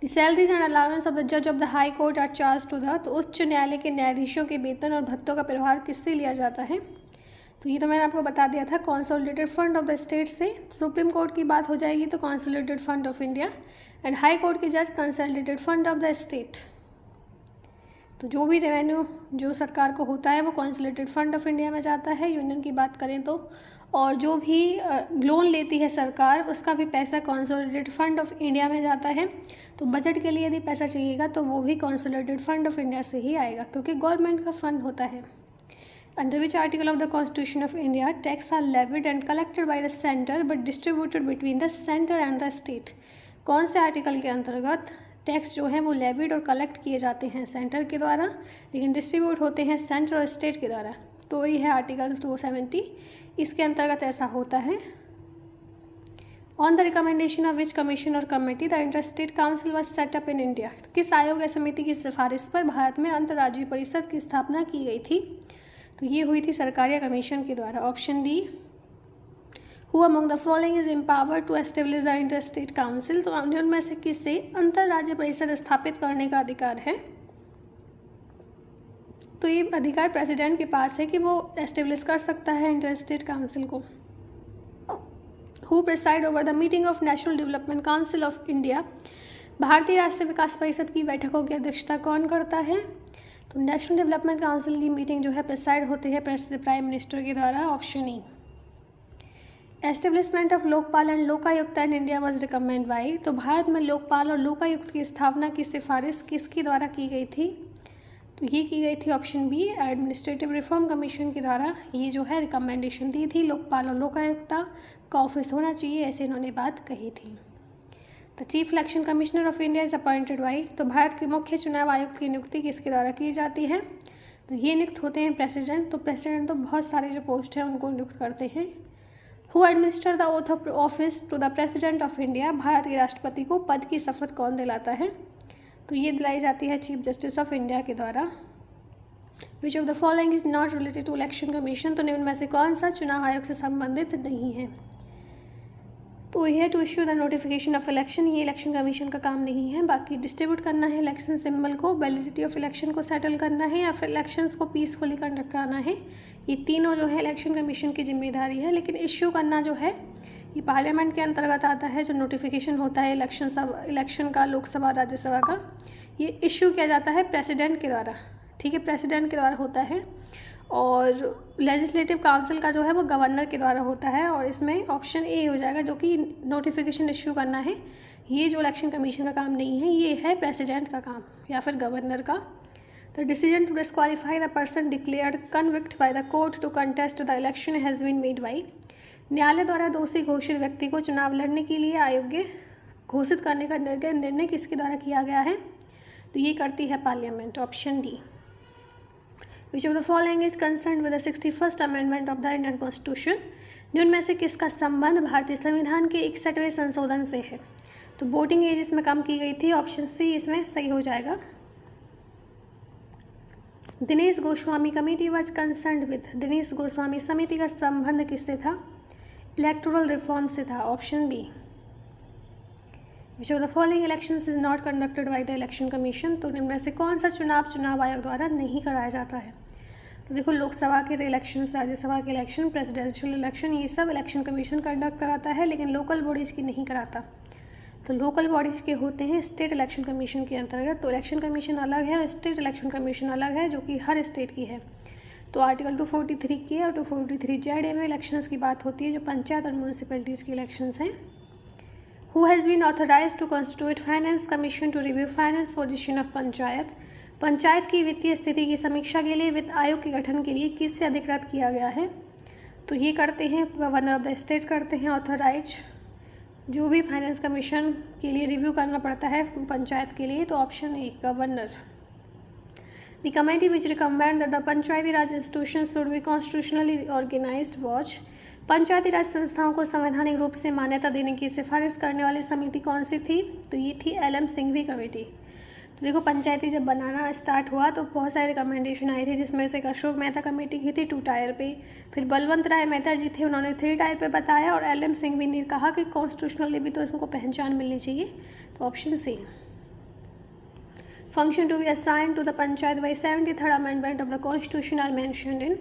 The salaries and allowance of the जज of the high court are charge to the? तो उच्च न्यायालय के न्यायाधीशों के वेतन और भत्तों का प्रभार किससे लिया जाता है? तो ये तो मैंने आपको बता दिया था, consolidated fund of the state से। सुप्रीम कोर्ट की बात हो जाएगी तो consolidated fund of India, and high court के जज consolidated fund of the state. तो जो भी रेवेन्यू जो सरकार को होता है वो कॉन्सोलिडेटेड फंड ऑफ इंडिया में जाता है, यूनियन की बात करें तो। और जो भी लोन लेती है सरकार उसका भी पैसा कॉन्सोलिडेटेड फंड ऑफ इंडिया में जाता है। तो बजट के लिए यदि पैसा चाहिएगा तो वो भी कॉन्सोलिडेटेड फंड ऑफ इंडिया से ही आएगा, क्योंकि गवर्नमेंट का फंड होता है। Under which article of the constitution of India tax are levied and collected by the centre but distributed between the centre and the state? कौन से आर्टिकल के अंतर्गत टैक्स जो हैं वो लेविड और कलेक्ट किए जाते हैं सेंटर के द्वारा, लेकिन डिस्ट्रीब्यूट होते हैं सेंटर और स्टेट के द्वारा? तो ये है आर्टिकल 270, इसके अंतर्गत ऐसा होता है। On the recommendation of which commission और committee the inter state council was set up in India? किस आयोग या समिति की सिफारिश पर भारत में अंतर्राज्यीय परिषद की स्थापना की गई थी? तो ये हुई थी सरकारिया कमीशन के द्वारा, option D. Who among the following is empowered to establish the inter state council? तो उनमें से किससे अंतर्राज्यीय परिषद स्थापित करने का अधिकार है? तो ये अधिकार प्रेसिडेंट के पास है कि वो एस्टेब्लिश कर सकता है इंटर स्टेट काउंसिल को। Who preside over the meeting of national development council of India? भारतीय राष्ट्रीय विकास परिषद की बैठकों की अध्यक्षता कौन करता है? तो नेशनल डेवलपमेंट काउंसिल की मीटिंग जो है प्रिसाइड होती है प्राइम मिनिस्टर के द्वारा, option E. Establishment of Lokpal and Lokayukta in India was recommend by? तो भारत में लोकपाल और लोकायुक्त की स्थापना की सिफारिश किसके द्वारा की गई थी? तो ये की गई थी option B, administrative reform commission के द्वारा। ये जो है रिकमेंडेशन दी थी, लोकपाल और लोकायुक्ता का ऑफिस होना चाहिए, ऐसे इन्होंने बात कही थी। The chief election commissioner of India is appointed by? तो भारत के मुख्य चुनाव आयुक्त की नियुक्ति किसके द्वारा की जाती है? तो ये नियुक्त होते हैं प्रेसिडेंट। तो प्रेसिडेंट तो बहुत सारे जो पोस्ट हैं उनको नियुक्त करते हैं। Who administer the oath of office to the president of India, Bharat के राष्ट्रपति को पद की शपथ कौन दिलाता है? तो ये दिलाई जाती है चीफ जस्टिस ऑफ इंडिया के द्वारा। Which of the following is not related to election commission, तो निम्न में से कौन सा चुनाव आयोग से संबंधित नहीं है? तो यह to issue the notification of election, ये इलेक्शन कमीशन का काम नहीं है। बाकी डिस्ट्रीब्यूट करना है इलेक्शन सिंबल को, वैलिडिटी ऑफ इलेक्शन को सेटल करना है, या फिर इलेक्शंस को पीसफुली कंडक्ट कराना है, ये तीनों जो है इलेक्शन कमीशन की जिम्मेदारी है। लेकिन इश्यू करना जो है ये पार्लियामेंट के अंतर्गत आता है। जो नोटिफिकेशन होता है इलेक्शन का, लोकसभा राज्यसभा का, ये इश्यू किया जाता है प्रेसिडेंट के द्वारा। ठीक है, प्रेसिडेंट के द्वारा होता है। और लेजिस्लेटिव काउंसिल का जो है वो गवर्नर के द्वारा होता है। और इसमें ऑप्शन ए हो जाएगा, जो कि नोटिफिकेशन इश्यू करना है। ये जो इलेक्शन कमीशन का काम नहीं है, ये है प्रेसिडेंट का काम या फिर गवर्नर का। The decision to disqualify the person declared convict by the court to contest the election has been made by, न्यायालय द्वारा दोषी घोषित व्यक्ति को चुनाव लड़ने के लिए अयोग्य घोषित करने का निर्णय किसके द्वारा किया गया है? तो ये करती है parliament, option D. Which of the following is concern with the 61st amendment of the Indian constitution, निम्न में से किसका संबंध भारतीय संविधान के 61वें संशोधन से है? तो वोटिंग एज इसमें कम की गई थी, ऑप्शन सी इसमें सही हो जाएगा। Dinesh Goswami committee was concern with, Dinesh Goswami समिति का संबंध किससे था? इलेक्टोरल रिफॉर्म से था, option B. Which of the following elections is not conducted by the election commission, तो इनमें से कौन सा चुनाव आयोग द्वारा नहीं कराया जाता है? तो देखो, लोकसभा के इलेक्शन, राज्यसभा के इलेक्शन, प्रेसिडेंशियल इलेक्शन, ये सब इलेक्शन कमीशन कंडक्ट कराता है, लेकिन लोकल बॉडीज़ की नहीं कराता। तो लोकल बॉडीज़ के होते हैं स्टेट इलेक्शन कमीशन के अंतर्गत। तो इलेक्शन कमीशन अलग है और स्टेट इलेक्शन कमीशन अलग है, जो कि हर स्टेट की है। तो आर्टिकल 243 के और 243 में इलेक्शंस की बात होती है, जो पंचायत और म्यूनिसिपैलिटीज़ की इलेक्शंस हैं। Who has been authorise to constitute finance commission to review finance position of panchayat, panchayat की वित्तीय स्थिति की समीक्षा के लिए वित्त आयोग के गठन के लिए किससे अधिकृत किया गया है? तो ये करते हैं गवर्नर ऑफ द स्टेट करते हैं ऑथराइज, जो भी फाइनेंस कमीशन के लिए रिव्यू करना पड़ता है पंचायत के लिए। तो option A governor. The committee which recommend that the panchayati raj institution should be constitutionally organized watch, panchayati raj संस्थाओं को संवैधानिक रूप से मान्यता देने की सिफारिश करने वाली समिति कौन सी थी? तो ये थी LM सिंघवी कमेटी। तो देखो, पंचायती जब बनाना स्टार्ट हुआ तो बहुत सारे रिकमेंडेशन आई थी, जिसमें से अशोक मेहता कमेटी की थी 2 टायर पे, फिर बलवंत राय मेहता जी थे, उन्होंने 3 टायर पे बताया, और LM सिंघवी ने कहा कि कॉन्स्टिट्यूशनली भी तो इसको पहचान मिलनी चाहिए। तो option C. Function to be assigned to the panchayat by 73rd amendment of the constitution are mentioned in,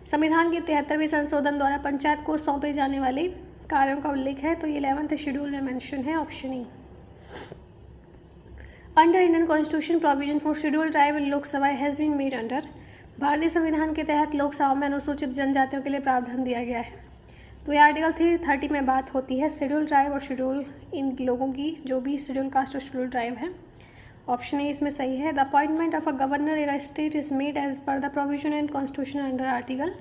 संविधान के 73वें संशोधन द्वारा पंचायत को सौंपे जाने वाले कार्यों का उल्लेख है। तो ये 11th शेड्यूल में मेंशन है, option E. Under Indian constitution provision for schedule tribe in Lok Sabha has been made under, भारतीय संविधान के तहत लोकसभा में अनुसूचित जनजातियों के लिए प्रावधान दिया गया है। तो ये आर्टिकल 330 में बात होती है शेड्यूल ट्राइब और शेड्यूल इन लोगों की, जो भी शेड्यूल कास्ट और शेड्यूल ट्राइब है। ऑप्शन ए इसमें सही है। The appointment of a governor in a state is made as per the provision in constitution under article,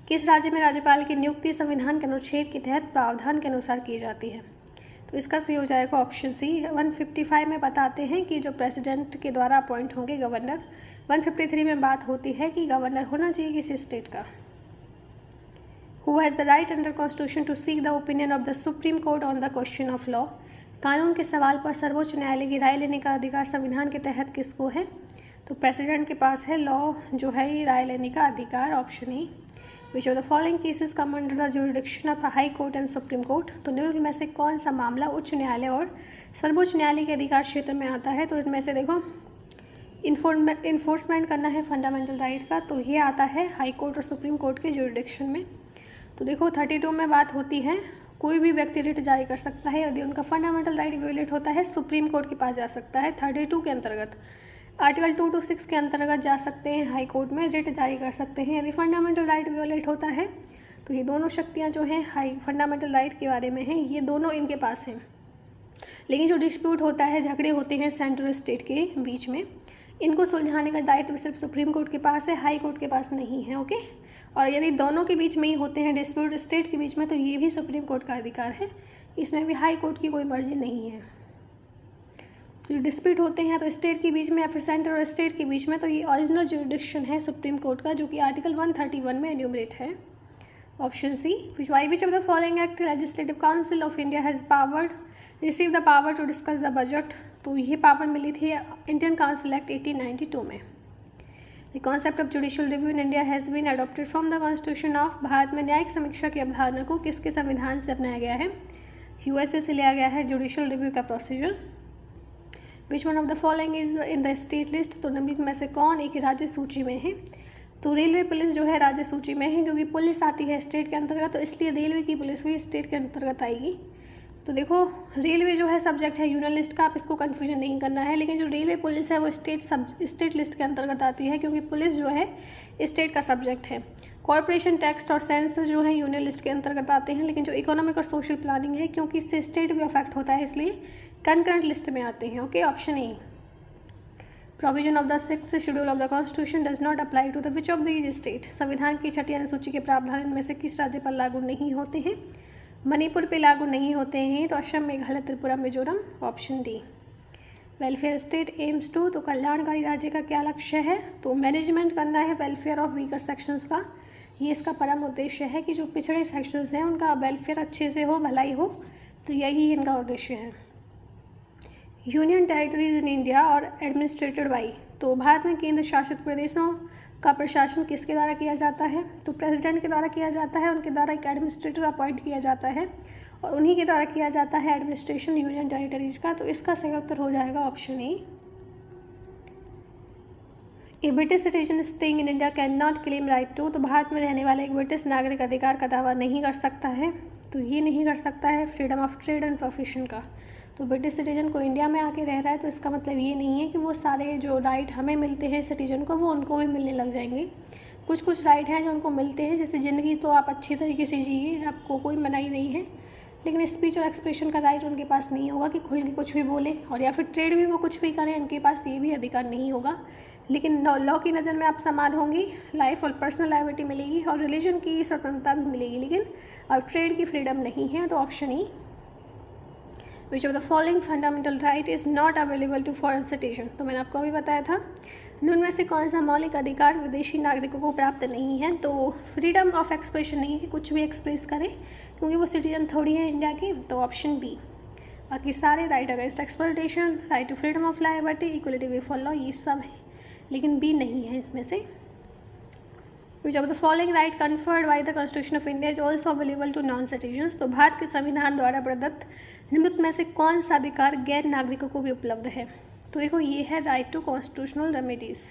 किस राज्य में राज्यपाल की नियुक्ति संविधान के अनुच्छेद के तहत प्रावधान के अनुसार की जाती है? तो इसका सही हो जाएगा ऑप्शन सी। 155 में बताते हैं कि जो प्रेसिडेंट के द्वारा अपॉइंट होंगे गवर्नर। 153 में बात होती है कि गवर्नर होना चाहिए किसी स्टेट का। Who has the right under constitution to seek the opinion of the supreme court on the question of law, कानून के सवाल पर सर्वोच्च न्यायालय की राय लेने का अधिकार संविधान के तहत किसको है? तो प्रेसिडेंट के पास है लॉ जो है ये राय लेने का अधिकार, option E. Which of the following cases come under the jurisdiction of high court and supreme court, तो निम्न में से कौन सा मामला उच्च न्यायालय और सर्वोच्च न्यायालय के अधिकार क्षेत्र में आता है? तो इनमें से देखो, इन्फोर्समेंट करना है फंडामेंटल राइट का, तो ये आता है हाई कोर्ट और सुप्रीम कोर्ट के जुरिडिक्शन में। तो देखो 32 में बात होती है कोई भी व्यक्ति रिट जारी कर सकता है, यदि उनका फंडामेंटल राइट वायलेट होता है सुप्रीम कोर्ट के पास जा सकता है 32 के अंतर्गत। आर्टिकल 2 to 6 के अंतर्गत जा सकते हैं हाई कोर्ट में, रिट जारी कर सकते हैं यदि फंडामेंटल राइट वायलेट होता है। तो ये दोनों शक्तियाँ जो हैं हाई फंडामेंटल राइट के बारे में हैं, ये दोनों इनके पास हैं। लेकिन जो डिस्प्यूट होता है, झगड़े होते हैं सेंट्रल स्टेट के बीच में, इनको सुलझाने का दायित्व सिर्फ सुप्रीम कोर्ट के पास है, हाई कोर्ट के पास नहीं है। ओके, और यदि दोनों के बीच में ही होते हैं डिस्प्यूट स्टेट के बीच में, तो ये भी सुप्रीम कोर्ट का अधिकार है, इसमें भी हाई कोर्ट की कोई मर्जी नहीं है। जो डिस्प्यूट होते हैं तो स्टेट के बीच में या फिर सेंटर और स्टेट के बीच में, तो ये ओरिजिनल जुरिडिक्शन है सुप्रीम कोर्ट का, जो कि आर्टिकल 131 में एन्यूमरेट है। Option C, which of the following act legislative council of India has receive the power to discuss the budget. तो ये पावर मिली थी इंडियन काउंसिल एक्ट 1892 में। The concept of judicial review in India has been adopted from the constitution of. Bharat में न्यायिक समीक्षा की अवधारणा को किसके संविधान से अपनाया गया है? यूएसए से लिया गया है जुडिशियल रिव्यू का procedure. Which one of the following is in the state list. तो निम्नलिखित में से कौन एक राज्य सूची में है? तो रेलवे पुलिस जो है राज्य सूची में है, क्योंकि पुलिस आती है स्टेट के अंतर्गत, तो इसलिए रेलवे की पुलिस भी स्टेट के अंतर्गत आएगी। तो देखो, रेलवे जो है सब्जेक्ट है यूनियन लिस्ट का, आप इसको कन्फ्यूजन नहीं करना है, लेकिन जो रेलवे पुलिस है वो स्टेट लिस्ट के अंतर्गत आती है, क्योंकि पुलिस जो है स्टेट का सब्जेक्ट है। कॉर्पोरेशन टैक्स और सेंसस जो है यूनियन लिस्ट के अंतर्गत आते हैं, लेकिन जो इकोनॉमिक और सोशल प्लानिंग है, क्योंकि इससे स्टेट भी अफेक्ट होता है, इसलिए कंकरेंट लिस्ट में आते हैं। Okay, option A. Provision of the 6th schedule of the constitution does not apply to the which of these state. संविधान की 6ठी अनुसूची के प्रावधान इनमें से किस राज्य पर लागू नहीं होते हैं? मणिपुर पे लागू नहीं होते हैं, तो Assam, Meghalaya, Tripura, Mizoram. Option D. Welfare state aims to. तो कल्याणकारी राज्य का क्या लक्ष्य है? तो मैनेजमेंट करना है वेलफेयर ऑफ वीकर सेक्शंस का। ये इसका परम उद्देश्य है कि जो पिछड़े सेक्शंस हैं उनका वेलफेयर अच्छे से हो, भलाई हो, तो यही इनका उद्देश्य है। यूनियन टेरिटरीज इन इंडिया और एडमिनिस्ट्रेटेड बाई। तो भारत में केंद्र शासित प्रदेशों का प्रशासन किसके द्वारा किया जाता है? तो प्रेसिडेंट के द्वारा किया जाता है, उनके द्वारा एक एडमिनिस्ट्रेटर अपॉइंट किया जाता है और उन्हीं के द्वारा किया जाता है एडमिनिस्ट्रेशन यूनियन टेरिटरीज का। तो इसका सही उत्तर हो जाएगा option A. A British citizen staying in India can not claim right to. तो भारत में रहने वाले एक ब्रिटिश नागरिक अधिकार का दावा नहीं कर सकता है, तो ये नहीं कर सकता है freedom of trade and profession का। तो ब्रिटिश सिटीजन को इंडिया में आके रह रहा है, तो इसका मतलब ये नहीं है कि वो सारे जो राइट हमें मिलते हैं सिटीजन को, वो उनको भी मिलने लग जाएंगे। कुछ राइट हैं जो उनको मिलते हैं, जैसे ज़िंदगी तो आप अच्छी तरीके से जिए, आपको कोई मनाही नहीं है, लेकिन स्पीच और एक्सप्रेशन का राइट उनके पास नहीं होगा कि खुल के कुछ भी बोलें, और या फिर ट्रेड भी वो कुछ भी करें, उनके पास ये भी अधिकार नहीं होगा। लेकिन लॉ की नज़र में आप समान होंगी, लाइफ और पर्सनल लाइबिलिटी मिलेगी और रिलीजन की स्वतंत्रता भी मिलेगी, लेकिन अब ट्रेड की फ्रीडम नहीं है। तो option E. Which of the following fundamental right is not available to foreign citizen. तो मैंने आपको अभी बताया था, उनमें से कौन सा मौलिक अधिकार विदेशी नागरिकों को प्राप्त नहीं है? तो फ्रीडम ऑफ एक्सप्रेशन नहीं है कि कुछ भी एक्सप्रेस करें, क्योंकि वो सिटीजन थोड़ी है इंडिया के। तो ऑप्शन बी। बाकी सारे right against exploitation, right to freedom of liberty, equality before law, ये सब है, लेकिन बी नहीं है इसमें से। Which of the following right conferred by the constitution of India is also available to non citizens. तो भारत के संविधान द्वारा प्रदत्त निम्नलिखित में से कौन सा अधिकार गैर नागरिकों को भी उपलब्ध है? तो देखो, ये है राइट टू कॉन्स्टिट्यूशनल रेमेडीज़।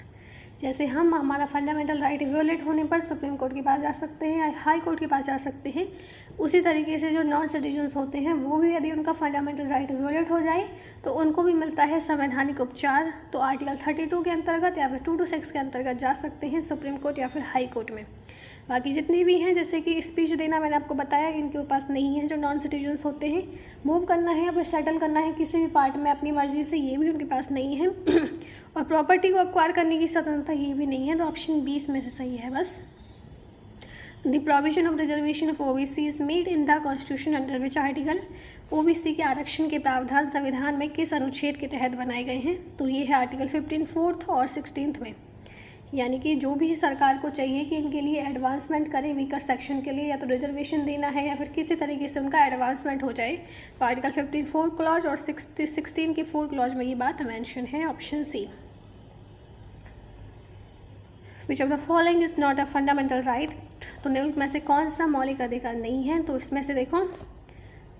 जैसे हम हमारा फंडामेंटल राइट वियोलेट होने पर सुप्रीम कोर्ट के पास जा सकते हैं या हाई कोर्ट के पास जा सकते हैं, उसी तरीके से जो नॉन सिटीजन्स होते हैं वो भी यदि उनका फंडामेंटल राइट वियोलेट हो जाए तो उनको भी मिलता है संवैधानिक उपचार। तो आर्टिकल 32 के अंतर्गत या फिर 2 to 6 के अंतर्गत जा सकते हैं सुप्रीम कोर्ट या फिर हाई कोर्ट में। बाकी जितनी भी हैं, जैसे कि स्पीच देना मैंने आपको बताया, इनके पास नहीं है। जो नॉन सिटीजन्स होते हैं, मूव करना है या फिर सेटल करना है किसी भी पार्ट में अपनी मर्जी से, ये भी उनके पास नहीं है। और प्रॉपर्टी को एक्वायर करने की स्वतंत्रता ये भी नहीं है। तो ऑप्शन 20 में से सही है बस। The provision of reservation of OBC is made in the constitution under which article. OBC के आरक्षण के प्रावधान संविधान में किस अनुच्छेद के तहत बनाए गए हैं? तो ये है आर्टिकल 15 4th और 16th में। यानी कि जो भी सरकार को चाहिए कि इनके लिए एडवांसमेंट करें वीकर सेक्शन के लिए, या तो रिजर्वेशन देना है या फिर किसी तरीके से उनका एडवांसमेंट हो जाए, तो आर्टिकल 15 4 क्लॉज और 16 के 4 क्लॉज में ये बात मेंशन है। Option C. Which of the following is not a fundamental right. तो निम्नलिखित में से कौन सा मौलिक अधिकार नहीं है? तो इसमें से देखो,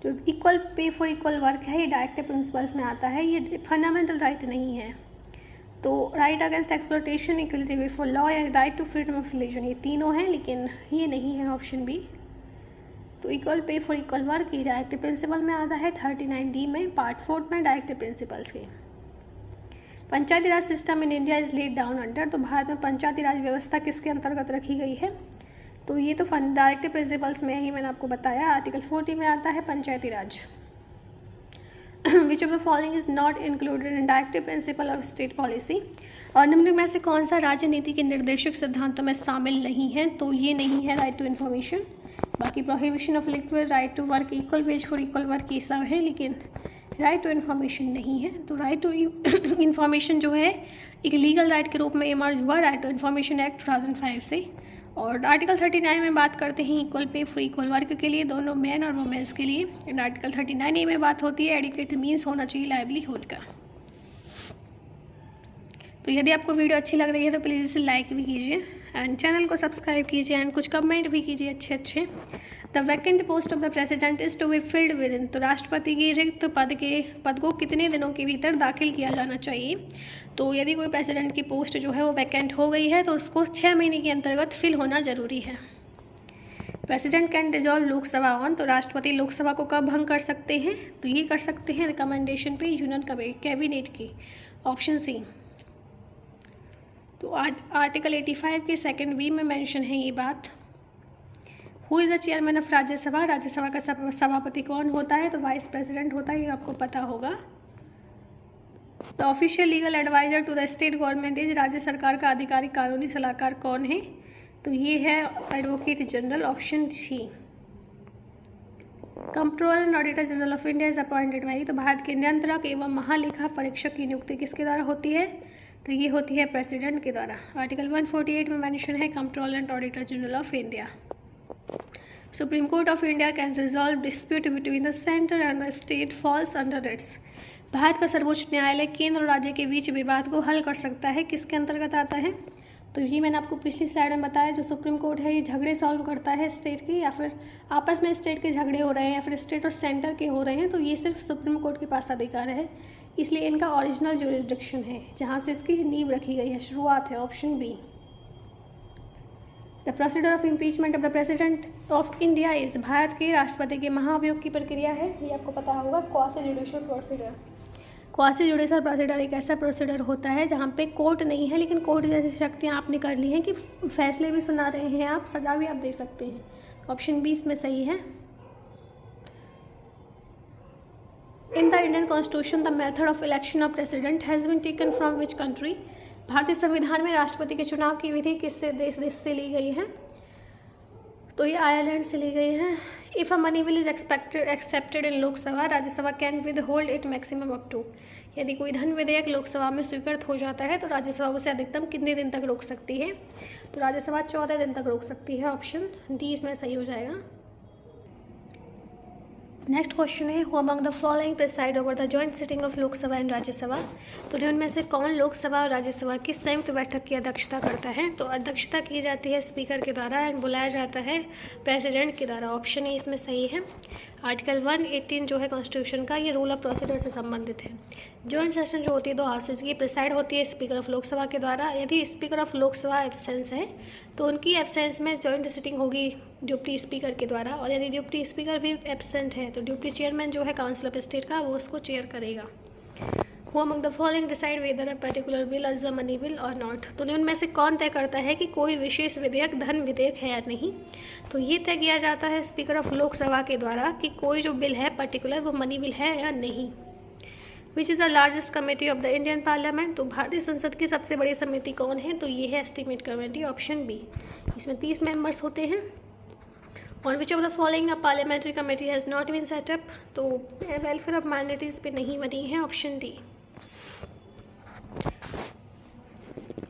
जो equal pay for equal work है, ये डायरेक्टिव प्रिंसिपल्स में आता है, ये फंडामेंटल राइट नहीं है। तो right against exploitation, equality before law या right to freedom of religion, ये तीनों हैं, लेकिन ये नहीं है ऑप्शन बी। तो equal pay for equal work ये डायरेक्टिव प्रिंसिपल में आता है 39D में, पार्ट 4 में डायरेक्टिव प्रिंसिपल्स के। Panchayati raj system in India is laid down under. तो भारत में पंचायती राज व्यवस्था किसके अंतर्गत रखी गई है? तो ये तो डायरेक्टिव प्रिंसिपल्स में ही मैंने आपको बताया, आर्टिकल 40 में आता है panchayati raj. Which of the following is not included in directive principle of state policy. और निम्नलिखित में से कौन सा राजनीति के निर्देशक सिद्धांतों में शामिल नहीं है? तो ये नहीं है राइट टू इन्फॉर्मेशन। बाकी prohibition of liquid, right to work, equal wage for equal work, ये सब है, लेकिन राइट टू इन्फॉर्मेशन नहीं है। तो राइट टू इन्फॉर्मेशन जो है एक लीगल राइट के रूप में इमर्ज हुआ राइट टू इन्फॉर्मेशन एक्ट 2005 से। और आर्टिकल 39 में बात करते हैं equal pay for equal work के लिए, दोनों मैन और वुमेन्स के लिए। एंड आर्टिकल 39A में बात होती है एडुकेटेड मीन्स होना चाहिए लाइवलीहुड का। तो यदि आपको वीडियो अच्छी लग रही है तो प्लीज़ इसे लाइक भी कीजिए एंड चैनल को सब्सक्राइब कीजिए एंड कुछ कमेंट भी कीजिए अच्छे। The vacant post of the president is to be filled within. तो राष्ट्रपति की रिक्त पद को कितने दिनों के भीतर दाखिल किया जाना चाहिए। तो यदि कोई प्रेसिडेंट की पोस्ट जो है वो वैकेंट हो गई है तो उसको 6 महीने के अंतर्गत फिल होना जरूरी है। President can dissolve Lok Sabha on. तो राष्ट्रपति लोकसभा को कब भंग कर सकते हैं, तो ये कर सकते हैं रिकमेंडेशन पे यूनियन कैबिनेट की, ऑप्शन सी। तो आर्टिकल 85 के सेकंड बी में मेंशन है ये बात। Who is the chairman of Rajya Sabha. Rajya Sabha का सभापति कौन होता है, तो वाइस प्रेसिडेंट होता है, ये आपको पता होगा। The official legal advisor to the state government is. राज्य सरकार का आधिकारिक कानूनी सलाहकार कौन है, तो ये है advocate general, option C. Controller and auditor general of India is appointed by. तो भारत के नियंत्रक एवं महालेखा परीक्षक की नियुक्ति किसके द्वारा होती है, तो ये होती है प्रेसिडेंट के द्वारा। आर्टिकल 148 में मेंशन है controller and auditor general of India. Supreme court of India can resolve dispute between the centre and the state falls under its. Bharat का सर्वोच्च न्यायालय केंद्र और राज्य के बीच विवाद को हल कर सकता है, किसके अंतर्गत आता है, तो ये मैंने आपको पिछली स्लाइड में बताया। जो सुप्रीम कोर्ट है ये झगड़े सॉल्व करता है स्टेट के, या फिर आपस में स्टेट के झगड़े हो रहे हैं या फिर स्टेट और सेंटर के हो रहे हैं, तो ये सिर्फ सुप्रीम कोर्ट के पास अधिकार है, इसलिए इनका ओरिजिनल ज्यूरिसडिक्शन है जहाँ से इसकी नींव रखी गई है, शुरुआत है, option B. The procedure of impeachment of the president of India is. Bharat के राष्ट्रपति के महाभियोग की प्रक्रिया है, ये आपको पता होगा, quasi judicial procedure. Quasi judicial procedure एक ऐसा प्रोसीजर होता है जहाँ पे कोर्ट नहीं है लेकिन कोर्ट जैसी शक्तियाँ आपने कर ली हैं कि फैसले भी सुना रहे हैं आप, सजा भी आप दे सकते हैं। ऑप्शन बी इसमें सही है। In the Indian constitution the method of election of president has been taken from which country. भारतीय संविधान में राष्ट्रपति के चुनाव की विधि किससे देश से ली गई है, तो ये आयरलैंड से ली गई है। If a money bill is accepted in Lok Sabha, Rajya Sabha can withhold it maximum up to. यदि कोई धन विधेयक लोकसभा में स्वीकृत हो जाता है तो राज्यसभा उसे अधिकतम कितने दिन तक रोक सकती है, तो राज्यसभा 14 दिन तक रोक सकती है, ऑप्शन डी इसमें सही हो जाएगा। नेक्स्ट क्वेश्चन है who among the following preside over the joint sitting of Lok Sabha and Rajya Sabha. तो उनमें से कौन लोकसभा और राज्यसभा की संयुक्त बैठक की अध्यक्षता करता है, तो अध्यक्षता की जाती है स्पीकर के द्वारा एंड बुलाया जाता है प्रेसिडेंट के द्वारा, ऑप्शन ए इसमें सही है। आर्टिकल 118 जो है कॉन्स्टिट्यूशन का, ये रूल ऑफ प्रोसीजर से संबंधित है। जॉइंट सेशन जो होती है 2 हाउसेज की, प्रिसाइड होती है स्पीकर ऑफ लोकसभा के द्वारा। यदि स्पीकर ऑफ लोकसभा एब्सेंस है तो उनकी एब्सेंस में जॉइंट सिटिंग होगी डिप्टी स्पीकर के द्वारा, और यदि डिप्टी स्पीकर भी एब्सेंट है तो डिप्टी चेयरमैन जो है काउंसिल ऑफ स्टेट का वो उसको चेयर करेगा। Who among the following decide whether a particular bill is a money bill और नॉट। तो उनमें से कौन तय करता है कि कोई विशेष विधेयक धन विधेयक है या नहीं, तो ये तय किया जाता है स्पीकर ऑफ लोकसभा के द्वारा कि कोई जो बिल है पर्टिकुलर वो मनी बिल है या नहीं। Which is the largest committee of the Indian parliament. तो भारतीय संसद की सबसे बड़ी समिति कौन है, तो ये है एस्टीमेट कमेटी, ऑप्शन बी। इसमें 30 मेंबर्स होते हैं। और which of the following a parliamentary committee has not been set up. तो वेलफेयर ऑफ माइनॉरिटीज़ पे नहीं बनी है, option D.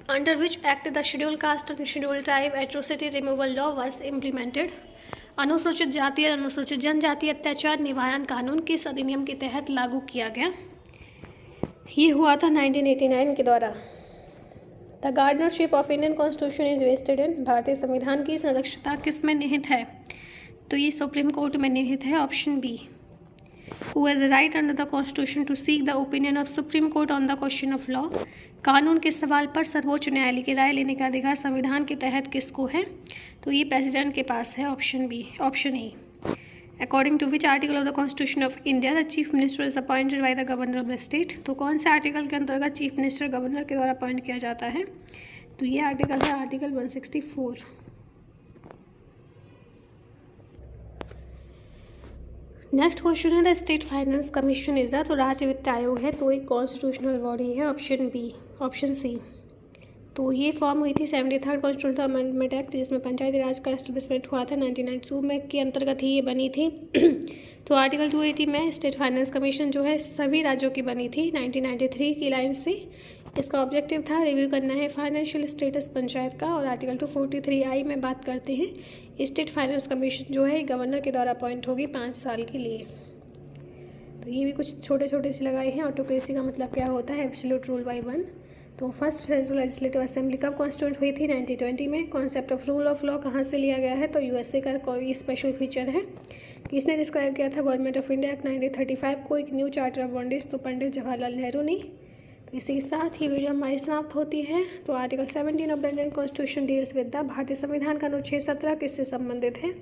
Under which act the schedule caste and schedule tribe atrocity removal law was implemented. अनुसूचित जाति और अनुसूचित जनजाति अत्याचार निवारण कानून किस अधिनियम के तहत लागू किया गया, ये हुआ था 1989 के द्वारा। The guardianship of Indian constitution is vested in. भारतीय संविधान की संरक्षता किस में निहित है, तो ये सुप्रीम कोर्ट में निहित है, option B. Who has the right under the constitution to seek the opinion of supreme court on the question of law. कानून के सवाल पर सर्वोच्च न्यायालय की राय लेने का अधिकार संविधान के तहत किसको है, तो ये प्रेसिडेंट के पास है, option B, option A. According to which article of the constitution of India the chief minister is appointed by the governor of the state. तो कौन से आर्टिकल के अंतर्गत चीफ मिनिस्टर गवर्नर के द्वारा अपॉइंट किया जाता है, तो ये आर्टिकल है आर्टिकल 164। नेक्स्ट क्वेश्चन है the state finance commission is. तो राज्य वित्त आयोग है तो एक कॉन्स्टिट्यूशनल बॉडी है, ऑप्शन बी, ऑप्शन सी। तो ये फॉर्म हुई थी 73rd कॉन्स्टिट्यूशनल अमेंडमेंट एक्ट, जिसमें पंचायती राज का एस्टेब्लिशमेंट हुआ था 1992 में, के अंतर्गत ही ये बनी थी। तो आर्टिकल 280 में स्टेट फाइनेंस कमीशन जो है सभी राज्यों की बनी थी 1993 की लाइन से। इसका ऑब्जेक्टिव था रिव्यू करना है फाइनेंशियल स्टेटस पंचायत का। और आर्टिकल 243I में बात करते हैं स्टेट फाइनेंस कमीशन जो है गवर्नर के द्वारा अपॉइंट होगी 5 साल के लिए। तो ये भी कुछ छोटे छोटे से लगाए हैं। ऑटोक्रेसी का मतलब क्या होता है, एब्सोल्यूट रूल बाय वन। तो फर्स्ट सेंट्रल लेजिस्लेटिव असेंबली कब कॉन्स्टिट्यूट हुई थी, 1920 में। Concept of rule of law कहाँ से लिया गया है, तो यूएसए का कोई स्पेशल फीचर है। किसने डिस्क्राइब किया था गवर्नमेंट ऑफ इंडिया एक्ट 1935 को, एक न्यू चार्टर ऑफ बॉन्डीज, तो पंडित जवाहरलाल नेहरू ने। तो इसी के साथ ही वीडियो हमारी समाप्त होती है। तो article 17 of the Indian constitution deals with the, भारतीय संविधान का अनुच्छेद 17 किससे संबंधित है,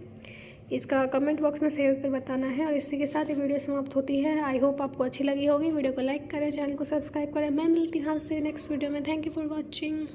इसका कमेंट बॉक्स में सही उत्तर बताना है। और इसी के साथ ही वीडियो समाप्त होती है। आई होप आपको अच्छी लगी होगी। वीडियो को लाइक करें, चैनल को सब्सक्राइब करें। मैं मिलती हूँ आपसे नेक्स्ट वीडियो में। Thank you for watching.